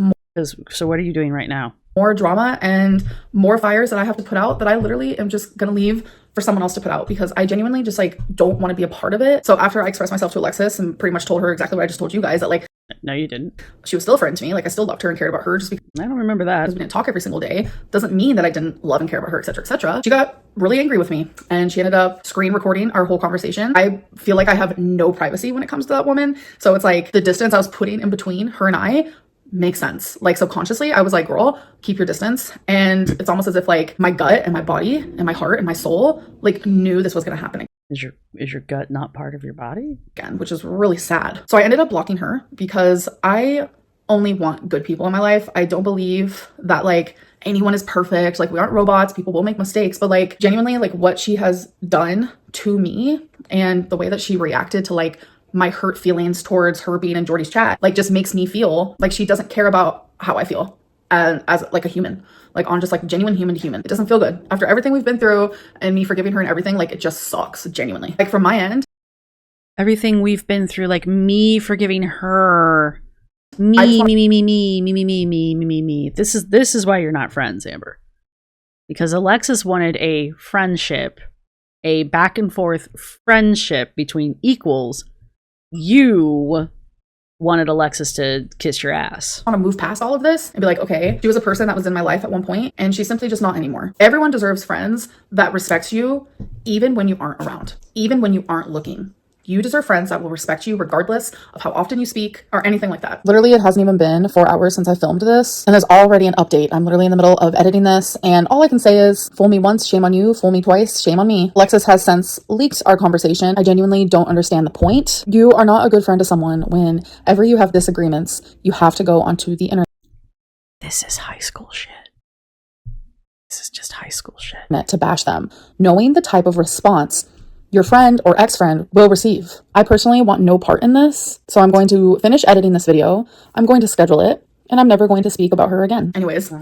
So what are you doing right now? more drama and more fires that I have to put out that I literally am just going to leave for someone else to put out because I genuinely just like don't want to be a part of it. So after I expressed myself to Alexis and pretty much told her exactly what I just told you guys, that like, No, you didn't. she was still a friend to me. Like I still loved her and cared about her just because I don't remember that. we didn't talk every single day doesn't mean that I didn't love and care about her, etc., etc. She got really angry with me and she ended up screen recording our whole conversation. I feel like I have no privacy when it comes to that woman. So it's like the distance I was putting in between her and I makes sense. Like subconsciously, I was like, girl, keep your distance. And it's almost as if like my gut and my body and my heart and my soul like knew this was going to happen Is your gut not part of your body? again, which is really sad. So I ended up blocking her because I only want good people in my life. I don't believe that like anyone is perfect. Like we aren't robots. People will make mistakes, but like genuinely like what she has done to me and the way that she reacted to like my hurt feelings towards her being in Jordy's chat, like just makes me feel like she doesn't care about how I feel as like a human, like on just like genuine human to human. It doesn't feel good after everything we've been through and me forgiving her and everything. Like it just sucks genuinely. Like from my end, Everything we've been through, like me forgiving her. Me. This is why you're not friends, Amber. Because Alexis wanted a friendship, a back and forth friendship between equals. You wanted Alexis to kiss your ass. want to move past all of this and be like, okay, she was a person that was in my life at one point and she's simply just not anymore. Everyone deserves friends that respects you even when you aren't around, even when you aren't looking. You deserve friends that will respect you regardless of how often you speak or anything like that. Literally, it hasn't even been 4 hours since I filmed this, and there's already an update. I'm literally in the middle of editing this, and all I can say is, fool me once, shame on you. Fool me twice, shame on me. Alexis has since leaked our conversation. I genuinely don't understand the point. You are not a good friend to someone whenever you have disagreements. You have to go onto the internet. This is high school shit. This is just high school shit. To bash them, knowing the type of response your friend or ex-friend will receive. I personally want no part in this, so I'm going to finish editing this video, I'm going to schedule it, and I'm never going to speak about her again. Anyways,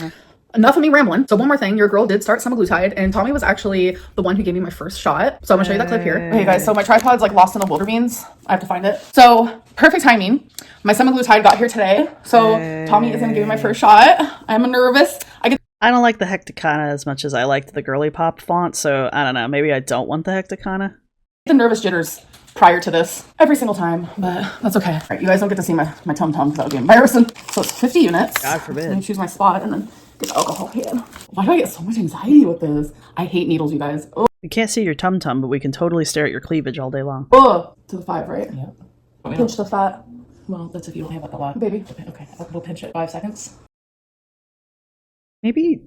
enough of me rambling. So one more thing, your girl did start semaglutide, and Tommy was actually the one who gave me my first shot. So I'm gonna show you that clip here. Okay guys, so my tripod's like lost in the wilder beans. I have to find it. So perfect timing. My semaglutide got here today, so Tommy is gonna give me my first shot. I'm nervous. I don't like the Hecticana as much as I liked the Girly Pop font, so I don't know. Maybe I don't want the Hecticana. The nervous jitters prior to this every single time, but that's okay. All right, you guys don't get to see my tum-tum because that would be embarrassing. So it's 50 units. God forbid. Let me choose my spot and then get the alcohol in. Why do I get so much anxiety with this? I hate needles, you guys. Oh, We can't see your tum-tum, but we can totally stare at your cleavage all day long. to the 5, right? Yeah. Pinch the fat, Well, that's if you don't have it a lot. baby. Okay, we'll pinch it. 5 seconds. Maybe.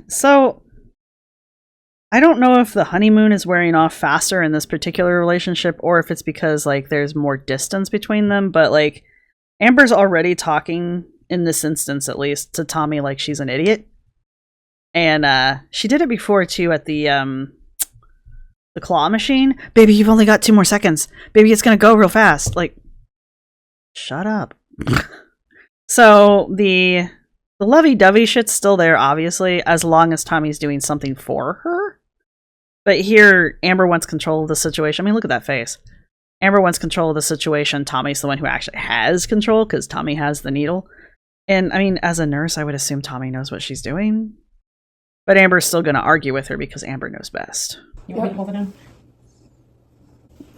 So, I don't know if the honeymoon is wearing off faster in this particular relationship or if it's because, like, there's more distance between them, but, like, Amber's already talking, in this instance at least, to Tommy like she's an idiot. And, she did it before, too, at the claw machine. Baby, you've only got 2 more seconds. Baby, it's gonna go real fast. Like, shut up. So, the lovey-dovey shit's still there, obviously, as long as Tommy's doing something for her. But here, Amber wants control of the situation. I mean, look at that face. Amber wants control of the situation. Tommy's the one who actually has control, because Tommy has the needle. And, I mean, as a nurse, I would assume Tommy knows what she's doing. But Amber's still going to argue with her, because Amber knows best. You want me to hold it in?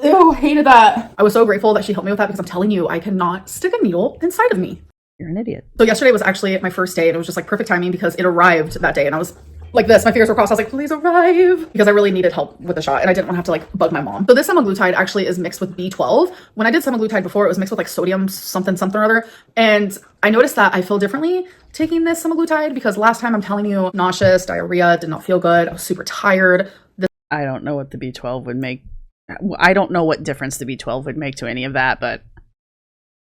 Ew, hated that. I was so grateful that she helped me with that because I'm telling you, I cannot stick a needle inside of me. You're an idiot. So yesterday was actually my first day and it was just like perfect timing because it arrived that day and I was like this, my fingers were crossed. I was like, please arrive, because I really needed help with the shot and I didn't want to have to like bug my mom. So this semaglutide actually is mixed with B12. When I did semaglutide before, it was mixed with like sodium something or other. And I noticed that I feel differently taking this semaglutide because last time, I'm telling you, nauseous, diarrhea, did not feel good. I was super tired. I don't know what the B12 would make. I don't know what difference the B12 would make to any of that, but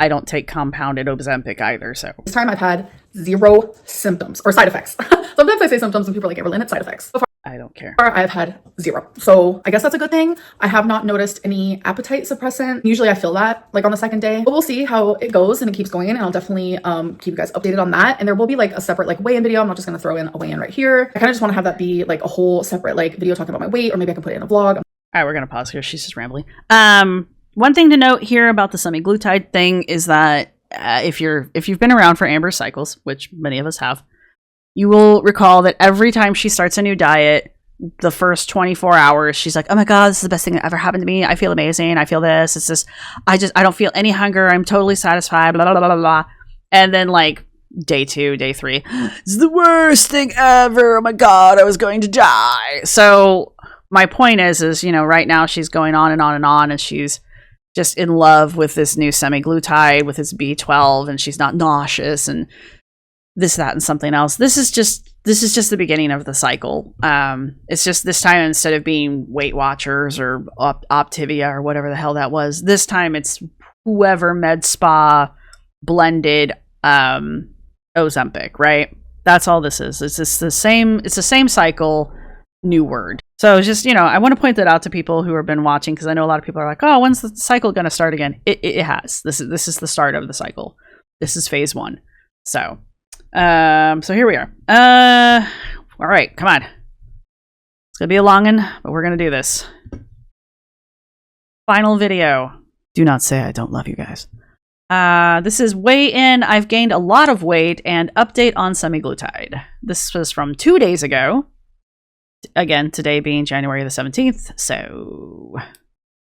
I don't take compounded Ozempic either, so. This time I've had 0 symptoms or side effects. Sometimes I say symptoms and people are like, Amberlynn, it's side effects. So I don't care. far I've had 0. So I guess that's a good thing. I have not noticed any appetite suppressant. Usually I feel that like on the second day, but we'll see how it goes and it keeps going. And I'll definitely keep you guys updated on that. And there will be like a separate like weigh-in video. I'm not just going to throw in a weigh-in right here. I kind of just want to have that be like a whole separate like video talking about my weight, or maybe I can put it in a vlog. right, we're gonna pause here. She's just rambling. One thing to note here about the semaglutide thing is that if you've been around for Amber's cycles, which many of us have, you will recall that every time she starts a new diet, the first 24 hours, she's like, "Oh my god, this is the best thing that ever happened to me. I feel amazing. I feel this. It's just, I don't feel any hunger. I'm totally satisfied." Blah blah blah blah blah. And then like day 2, day 3, it's the worst thing ever. Oh my god, I was going to die. So my point is, right now she's going on and on and on, and she's just in love with this new semaglutide with its B12, and she's not nauseous and this, that, and something else. This is just the beginning of the cycle. It's just this time, instead of being Weight Watchers or Optivia or whatever the hell that was, this time it's whoever med spa blended Ozempic, right? That's all this is. It's just the same cycle, new word. So just, I want to point that out to people who have been watching, because I know a lot of people are like, "Oh, when's the cycle going to start again?" It has. This is the start of the cycle. This is phase 1. So here we are. All right, come on. It's gonna be a long one, but we're gonna do this. Final video. Do not say I don't love you guys. This is weigh in. I've gained a lot of weight and update on semaglutide. This was from 2 days ago. Again, today being January the 17th. So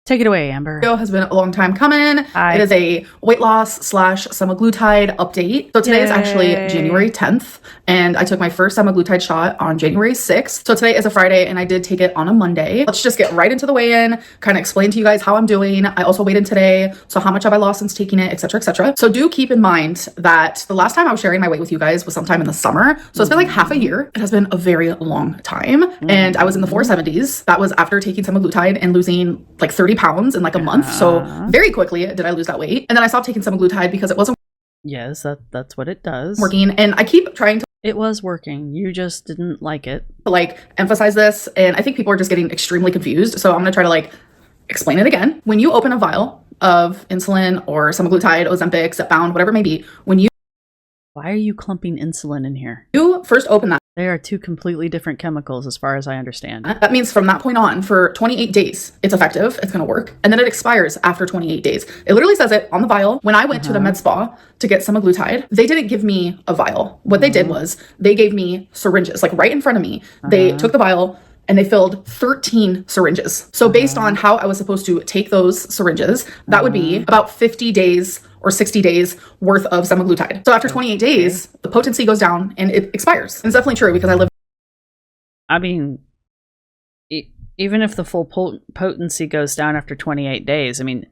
take it away, Amber. Video has been a long time coming. Hi. It is a weight loss / semaglutide update. So today is actually January 10th, and I took my first semaglutide shot on January 6th. So today is a Friday, and I did take it on a Monday. Let's just get right into the weigh-in, kind of explain to you guys how I'm doing. I also weighed in today, so how much have I lost since taking it, etc., etc. So do keep in mind that the last time I was sharing my weight with you guys was sometime in the summer. So it's been like half a year. It has been a very long time, and I was in the 470s. That was after taking semaglutide and losing like 30 pounds in like a month. So very quickly did I lose that weight. And then I stopped taking semaglutide because it wasn't Yes, that's what it does. working. And I keep trying to It was working. You just didn't like it. like emphasize this. And I think people are just getting extremely confused. So I'm going to try to like explain it again. When you open a vial of insulin or semaglutide, Ozempic, Zepbound, whatever it may be, when Why are you clumping insulin in here? you first open that, They are two completely different chemicals as far as I understand. that means from that point on, for 28 days, it's effective, it's going to work. And then it expires after 28 days. It literally says it on the vial. When I went to the med spa to get semaglutide, they didn't give me a vial. What they did was they gave me syringes, like right in front of me. They took the vial and they filled 13 syringes. So based on how I was supposed to take those syringes, that would be about 50 days or 60 days worth of semaglutide. So after 28 days, the potency goes down and it expires. And it's definitely true because I live I mean, even if the full potency goes down after 28 days, I mean,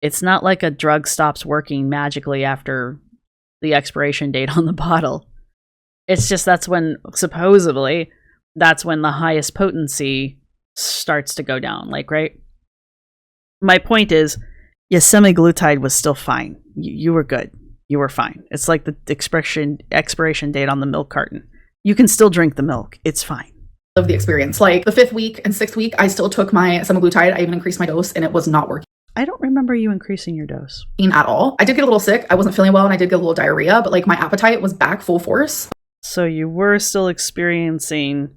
it's not like a drug stops working magically after the expiration date on the bottle. It's just supposedly, that's when the highest potency starts to go down, like, right? My point is, yes, semaglutide was still fine. You were good. You were fine. It's like the expiration date on the milk carton. You can still drink the milk. It's fine. the experience. Like the 5th week and 6th week, I still took my semaglutide. I even increased my dose and it was not working I don't remember you increasing your dose. at all. I did get a little sick. I wasn't feeling well and I did get a little diarrhea, but like my appetite was back full force. So you were still experiencing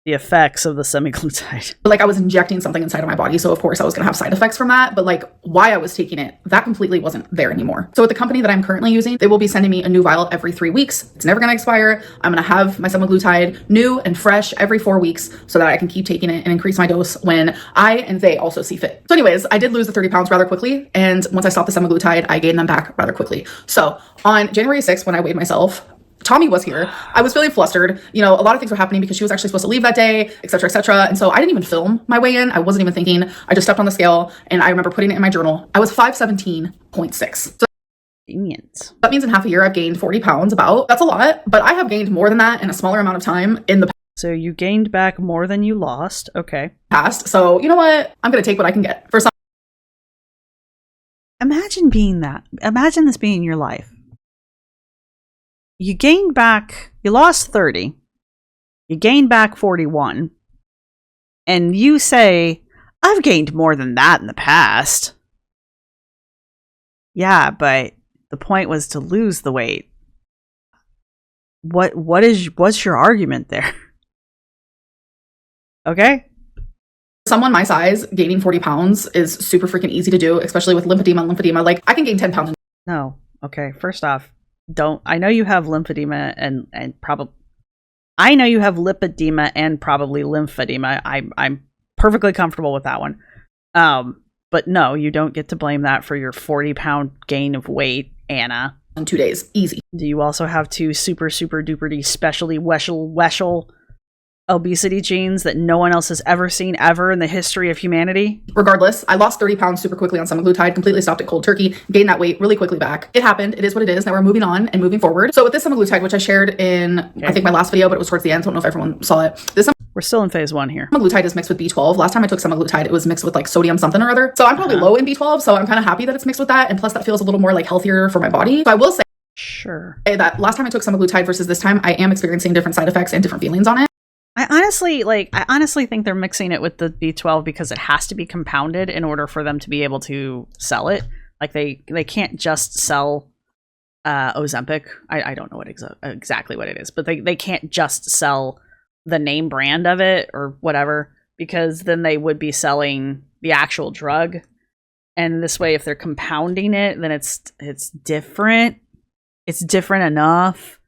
the effects of the semaglutide. But like I was injecting something inside of my body. So of course I was going to have side effects from that. But like why I was taking it, that completely wasn't there anymore. So with the company that I'm currently using, they will be sending me a new vial every 3 weeks. It's never going to expire. I'm going to have my semaglutide new and fresh every 4 weeks so that I can keep taking it and increase my dose when I and they also see fit. So anyways, I did lose the 30 pounds rather quickly. And once I stopped the semaglutide, I gained them back rather quickly. So on January 6th, when I weighed myself, Tommy was here. I was feeling flustered. You know, a lot of things were happening because she was actually supposed to leave that day, etc., etc. And so I didn't even film my weigh-in. I wasn't even thinking. I just stepped on the scale and I remember putting it in my journal. I was 517.6. So Convenient. that means in half a year I've gained 40 pounds about. That's a lot, but I have gained more than that in a smaller amount of time in the So you gained back more than you lost. Okay. past. So you know what? I'm going to take what I can get. For some Imagine being that. Imagine this being your life. You gained back, you lost 30. You gained back 41. And you say, I've gained more than that in the past. Yeah, but the point was to lose the weight. What's your argument there? Okay? Someone my size, gaining 40 pounds is super freaking easy to do, especially with lymphedema. Like, I can gain 10 pounds. No. Okay. First off, I know you have lymphedema and probably. I know you have lipedema and probably lymphedema. I'm perfectly comfortable with that one. But no, you don't get to blame that for your 40-pound gain of weight, Anna. In 2 days. Easy. Do you also have 2 super duper specially weshel obesity genes that no one else has ever seen ever in the history of humanity? Regardless, I lost 30 pounds super quickly on semaglutide, completely stopped at cold turkey, gained that weight really quickly back. It happened. It is what it is. Now we're moving on and moving forward. So with this semaglutide, which I shared in, I think, my last video, but it was towards the end, so I don't know if everyone saw it. This We're still in phase 1 here. semaglutide is mixed with B12. Last time I took semaglutide, it was mixed with like sodium something or other. So I'm probably low in B12, so I'm kind of happy that it's mixed with that. And plus that feels a little more like healthier for my body. So I will say that last time I took semaglutide versus this time, I am experiencing different side effects and different feelings on it. I honestly think they're mixing it with the B12 because it has to be compounded in order for them to be able to sell it. Like they can't just sell Ozempic. I don't know what exactly what it is, but they can't just sell the name brand of it or whatever, because then they would be selling the actual drug. And this way, if they're compounding it, then it's different. It's different enough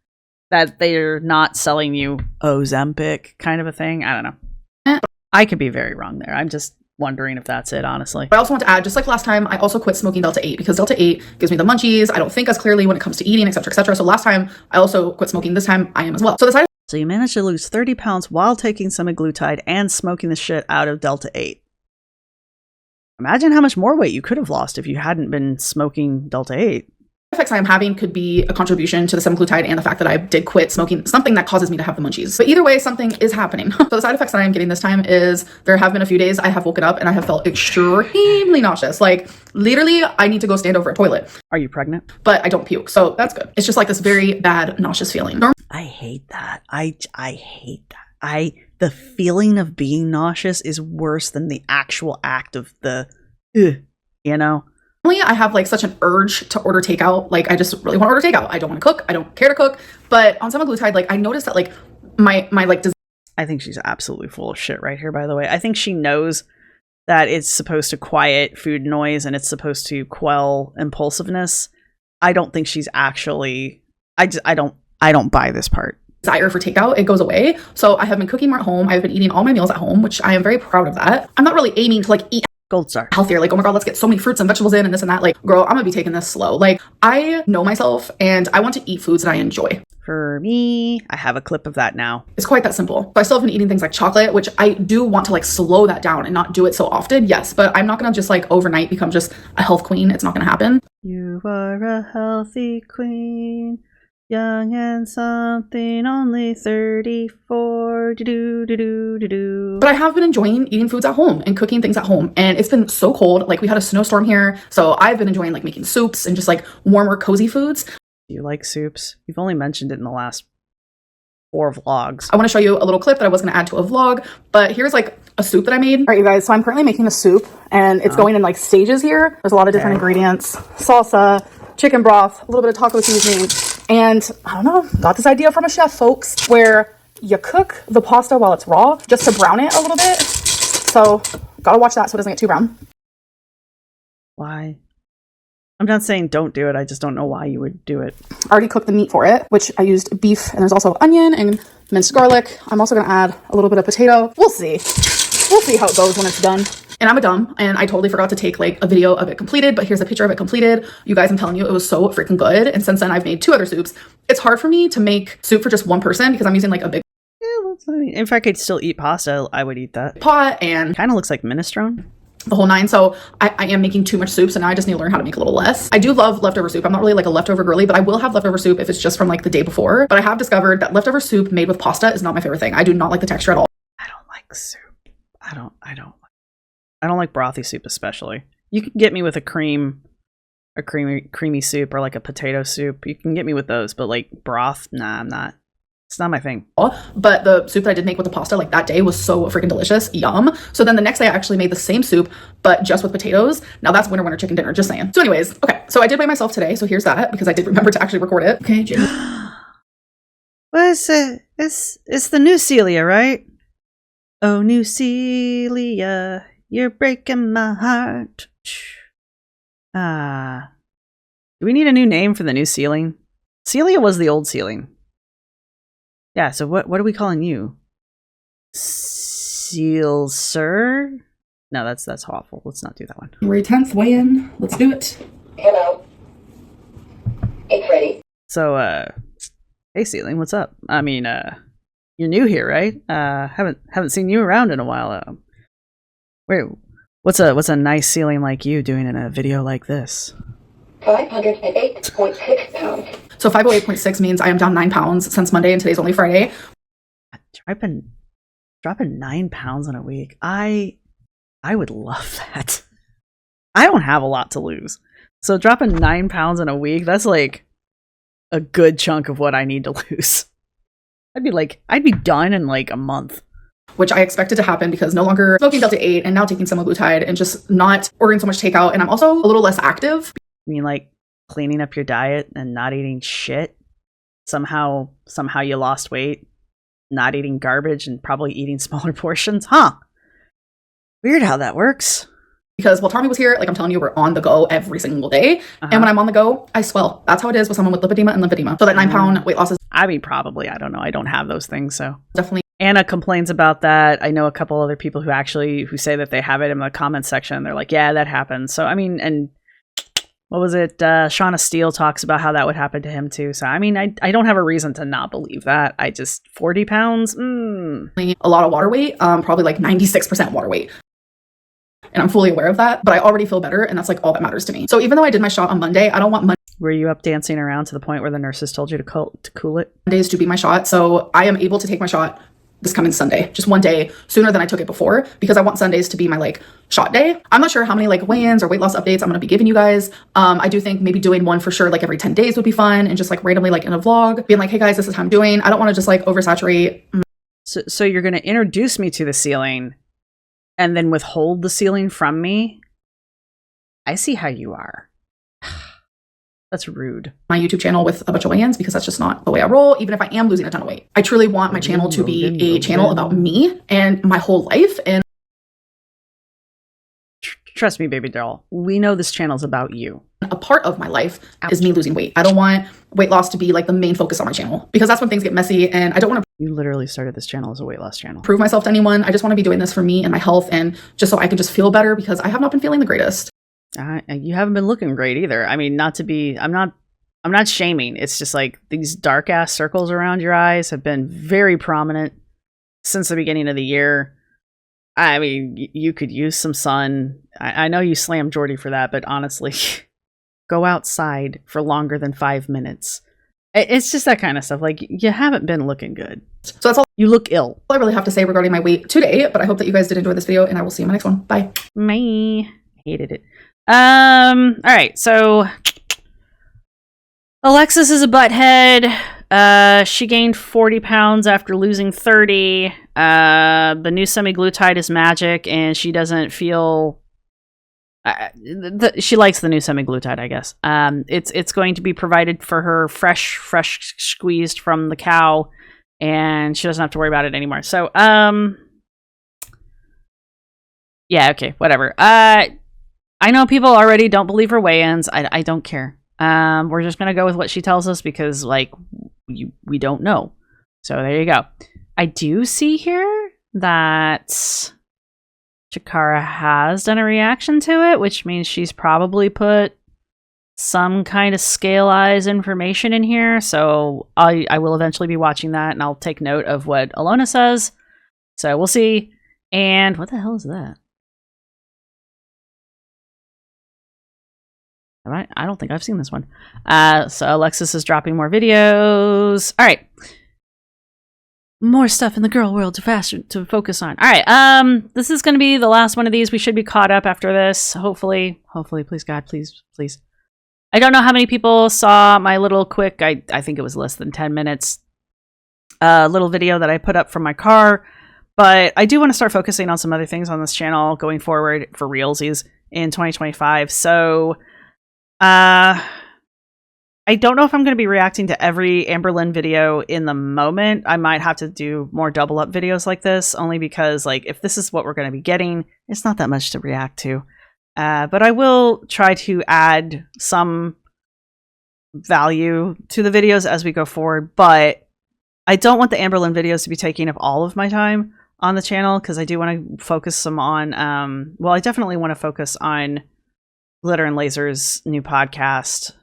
that they're not selling you Ozempic kind of a thing. I don't know. I could be very wrong there. I'm just wondering if that's it, honestly. But I also want to add, just like last time, I also quit smoking Delta 8 because Delta 8 gives me the munchies. I don't think as clearly when it comes to eating, etc., etc. So last time I also quit smoking. This time I am as well. So you managed to lose 30 pounds while taking semaglutide and smoking the shit out of Delta 8. Imagine how much more weight you could have lost if you hadn't been smoking Delta 8. effects I'm having could be a contribution to the semaglutide and the fact that I did quit smoking, something that causes me to have the munchies. But either way, something is happening. So the side effects that I am getting this time is there have been a few days I have woken up and I have felt extremely nauseous. Like literally I need to go stand over a toilet. Are you pregnant? But I don't puke. So that's good. It's just like this very bad nauseous feeling. I hate that. I hate that. The feeling of being nauseous is worse than the actual act of the, you know? Normally, I have like such an urge to order takeout. Like I just really want to order takeout. I don't want to cook. I don't care to cook. But on semaglutide, like I noticed that like my like I think she's absolutely full of shit right here, by the way. I think she knows that it's supposed to quiet food noise and it's supposed to quell impulsiveness. I don't think she's actually I don't buy this part. Desire for takeout, it goes away. So I have been cooking more at home. I've been eating all my meals at home, which I am very proud of that. I'm not really aiming to like eat Gold star. healthier, like, oh my god, let's get so many fruits and vegetables in and this and that. Like, girl, I'm gonna be taking this slow. Like, I know myself and I want to eat foods that I enjoy. For me, I have a clip of that now. It's quite that simple. So I still have been eating things like chocolate, which I do want to like slow that down and not do it so often. Yes, but I'm not gonna just like overnight become just a health queen. It's not gonna happen. You are a healthy queen. Young and something, only 34. But I have been enjoying eating foods at home and cooking things at home. And it's been so cold. Like we had a snowstorm here. So I've been enjoying like making soups and just like warmer, cozy foods. Do you like soups? You've only mentioned it in the last 4 vlogs. I want to show you a little clip that I was going to add to a vlog. But here's like a soup that I made. All right, you guys. So I'm currently making a soup and it's going in like stages here. There's a lot of different ingredients. Salsa, chicken broth, a little bit of taco seasoning. And I don't know, got this idea from a chef, folks, where you cook the pasta while it's raw just to brown it a little bit. So gotta watch that so it doesn't get too brown. Why? I'm not saying don't do it. I just don't know why you would do it. I already cooked the meat for it, which I used beef, and there's also onion and minced garlic. I'm also gonna add a little bit of potato. We'll see. We'll see how it goes when it's done. And I'm a dumb, and I totally forgot to take like a video of it completed, but here's a picture of it completed. You guys, I'm telling you, it was so freaking good. And since then I've made 2 other soups. It's hard for me to make soup for just one person because I'm using like a big If I could still eat pasta, I would eat that. pot and Kind of looks like minestrone. the whole 9. So I am making too much soup. So now I just need to learn how to make a little less. I do love leftover soup. I'm not really like a leftover girly, but I will have leftover soup if it's just from like the day before. But I have discovered that leftover soup made with pasta is not my favorite thing. I do not like the texture at all. I don't like soup. I don't like brothy soup especially. You can get me with a creamy soup or like a potato soup. You can get me with those, but like broth, nah, I'm not. It's not my thing. But the soup that I did make with the pasta like that day was so freaking delicious. Yum. So then the next day I actually made the same soup, but just with potatoes. Now that's winter chicken dinner, just saying. So anyways, okay. So I did weigh myself today. So here's that because I did remember to actually record it. Okay, Jade. What is it? It's the new Celia, right? Oh, new Celia, you're breaking my heart. Do we need a new name for the new ceiling? Celia was the old ceiling. Yeah, so what are we calling you? Seal Sir? No, that's awful. Let's not do that one. January 10th, weigh in. Let's do it. Hello. It's ready. So, hey Ceiling, what's up? I mean, you're new here, right? Haven't seen you around in a while. Wait, what's a nice ceiling like you doing in a video like this? 508.6 pounds. So 508.6 means I am down 9 pounds since Monday, and today's only Friday. Dropping 9 pounds in a week. I would love that. I don't have a lot to lose. So dropping 9 pounds in a week, that's like a good chunk of what I need to lose. I'd be done in like a month. Which I expected to happen because no longer smoking Delta 8 and now taking semaglutide and just not ordering so much takeout. And I'm also a little less active. I mean, like cleaning up your diet and not eating shit. Somehow you lost weight. Not eating garbage and probably eating smaller portions. Huh. Weird how that works. Because while Tommy was here, like I'm telling you, we're on the go every single day. Uh-huh. And when I'm on the go, I swell. That's how it is with someone with lipedema and lymphedema. So that 9 pound weight loss is I mean, probably. I don't know. I don't have those things, so. definitely. Anna complains about that. I know a couple other people who say that they have it in the comments section. They're like, yeah, that happens. So, I mean, and what was it? Shauna Steele talks about how that would happen to him too. So, I mean, I don't have a reason to not believe that. 40 pounds? A lot of water weight, probably like 96% water weight. And I'm fully aware of that, but I already feel better. And that's like all that matters to me. So even though I did my shot on Monday, I don't want Were you up dancing around to the point where the nurses told you to cool it? Mondays to be my shot. So I am able to take my shot this coming Sunday, just one day sooner than I took it before, because I want Sundays to be my like shot day. I'm not sure how many like weigh-ins or weight loss updates I'm going to be giving you guys. I do think maybe doing one for sure, like every 10 days would be fun, and just like randomly like in a vlog being like, hey guys, this is how I'm doing. I don't want to just like oversaturate. So you're going to introduce me to the ceiling and then withhold the ceiling from me? I see how you are. That's rude. My YouTube channel with a bunch of weigh-ins, because that's just not the way I roll, even if I am losing a ton of weight. I truly want my channel to be a channel about me and my whole life. And trust me, baby doll, we know this channel's about you. a part of my life is me losing weight. I don't want weight loss to be like the main focus on my channel, because that's when things get messy, and I don't want to You literally started this channel as a weight loss channel. prove myself to anyone. I just want to be doing this for me and my health, and just so I can just feel better, because I have not been feeling the greatest. You haven't been looking great either. I mean, I'm not shaming. It's just like these dark ass circles around your eyes have been very prominent since the beginning of the year. I mean, you could use some sun. I know you slammed Jordy for that, but honestly, go outside for longer than 5 minutes. It's just that kind of stuff. Like, you haven't been looking good. So that's all You look ill. I really have to say regarding my weight today, but I hope that you guys did enjoy this video, and I will see you in my next one. Bye. Me hated it. All right, so Alexis is a butthead. She gained 40 pounds after losing 30. The new semaglutide is magic, and she doesn't feel. She likes the new semaglutide, I guess. It's going to be provided for her fresh squeezed from the cow, and she doesn't have to worry about it anymore. So, yeah, okay, whatever. I know people already don't believe her weigh-ins. I don't care. We're just gonna go with what she tells us, because like we don't know. So there you go. I do see here that Chikara has done a reaction to it, which means she's probably put some kind of scale eyes information in here. So I will eventually be watching that, and I'll take note of what Alona says. So we'll see. And what the hell is that? I don't think I've seen this one. So Alexis is dropping more videos. All right. More stuff in the girl world to focus on. All right. This is going to be the last one of these. We should be caught up after this. Hopefully, please God, please. I don't know how many people saw my little quick, I think it was less than 10 minutes, little video that I put up from my car. But I do want to start focusing on some other things on this channel going forward for realsies in 2025. So, I I don't know if I'm going to be reacting to every Amberlynn video in the moment. I might have to do more double up videos like this, only because like if this is what we're going to be getting, it's not that much to react to. But I will try to add some value to the videos as we go forward. But I don't want the Amberlynn videos to be taking up all of my time on the channel, because I do want to focus some on, well, I definitely want to focus on Glitter and Laser's new podcast.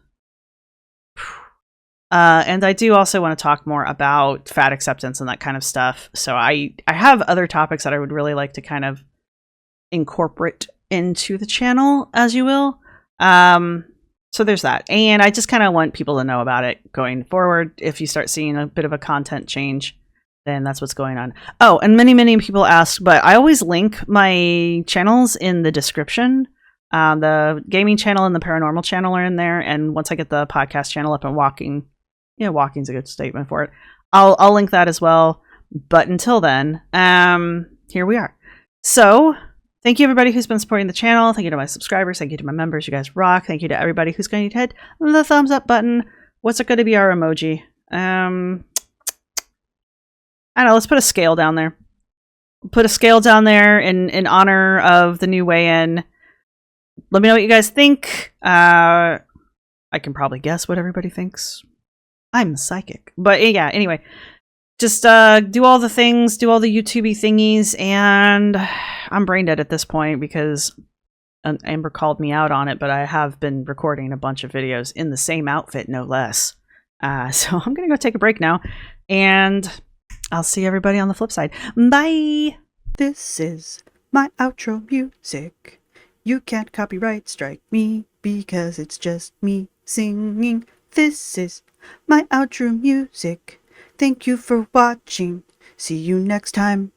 And I do also want to talk more about fat acceptance and that kind of stuff. So I have other topics that I would really like to kind of incorporate into the channel, as you will. So there's that. And I just kind of want people to know about it going forward. If you start seeing a bit of a content change, then that's what's going on. Oh, and many people ask, but I always link my channels in the description. The gaming channel and the paranormal channel are in there. And once I get the podcast channel up and walking, walking's a good statement for it. I'll link that as well. But until then, here we are. So thank you everybody who's been supporting the channel. Thank you to my subscribers. Thank you to my members. You guys rock. Thank you to everybody who's going to hit the thumbs up button. What's it going to be our emoji? I don't know. Let's put a scale down there. Put a scale down there in honor of the new weigh-in. Let me know what you guys think. I can probably guess what everybody thinks. I'm psychic. But yeah, anyway. Just do all the things, do all the YouTube-y thingies, and I'm brain dead at this point because Amber called me out on it, but I have been recording a bunch of videos in the same outfit, no less. So I'm going to go take a break now, and I'll see everybody on the flip side. Bye! This is my outro music. You can't copyright strike me because it's just me singing. This is my outro music. Thank you for watching. See you next time.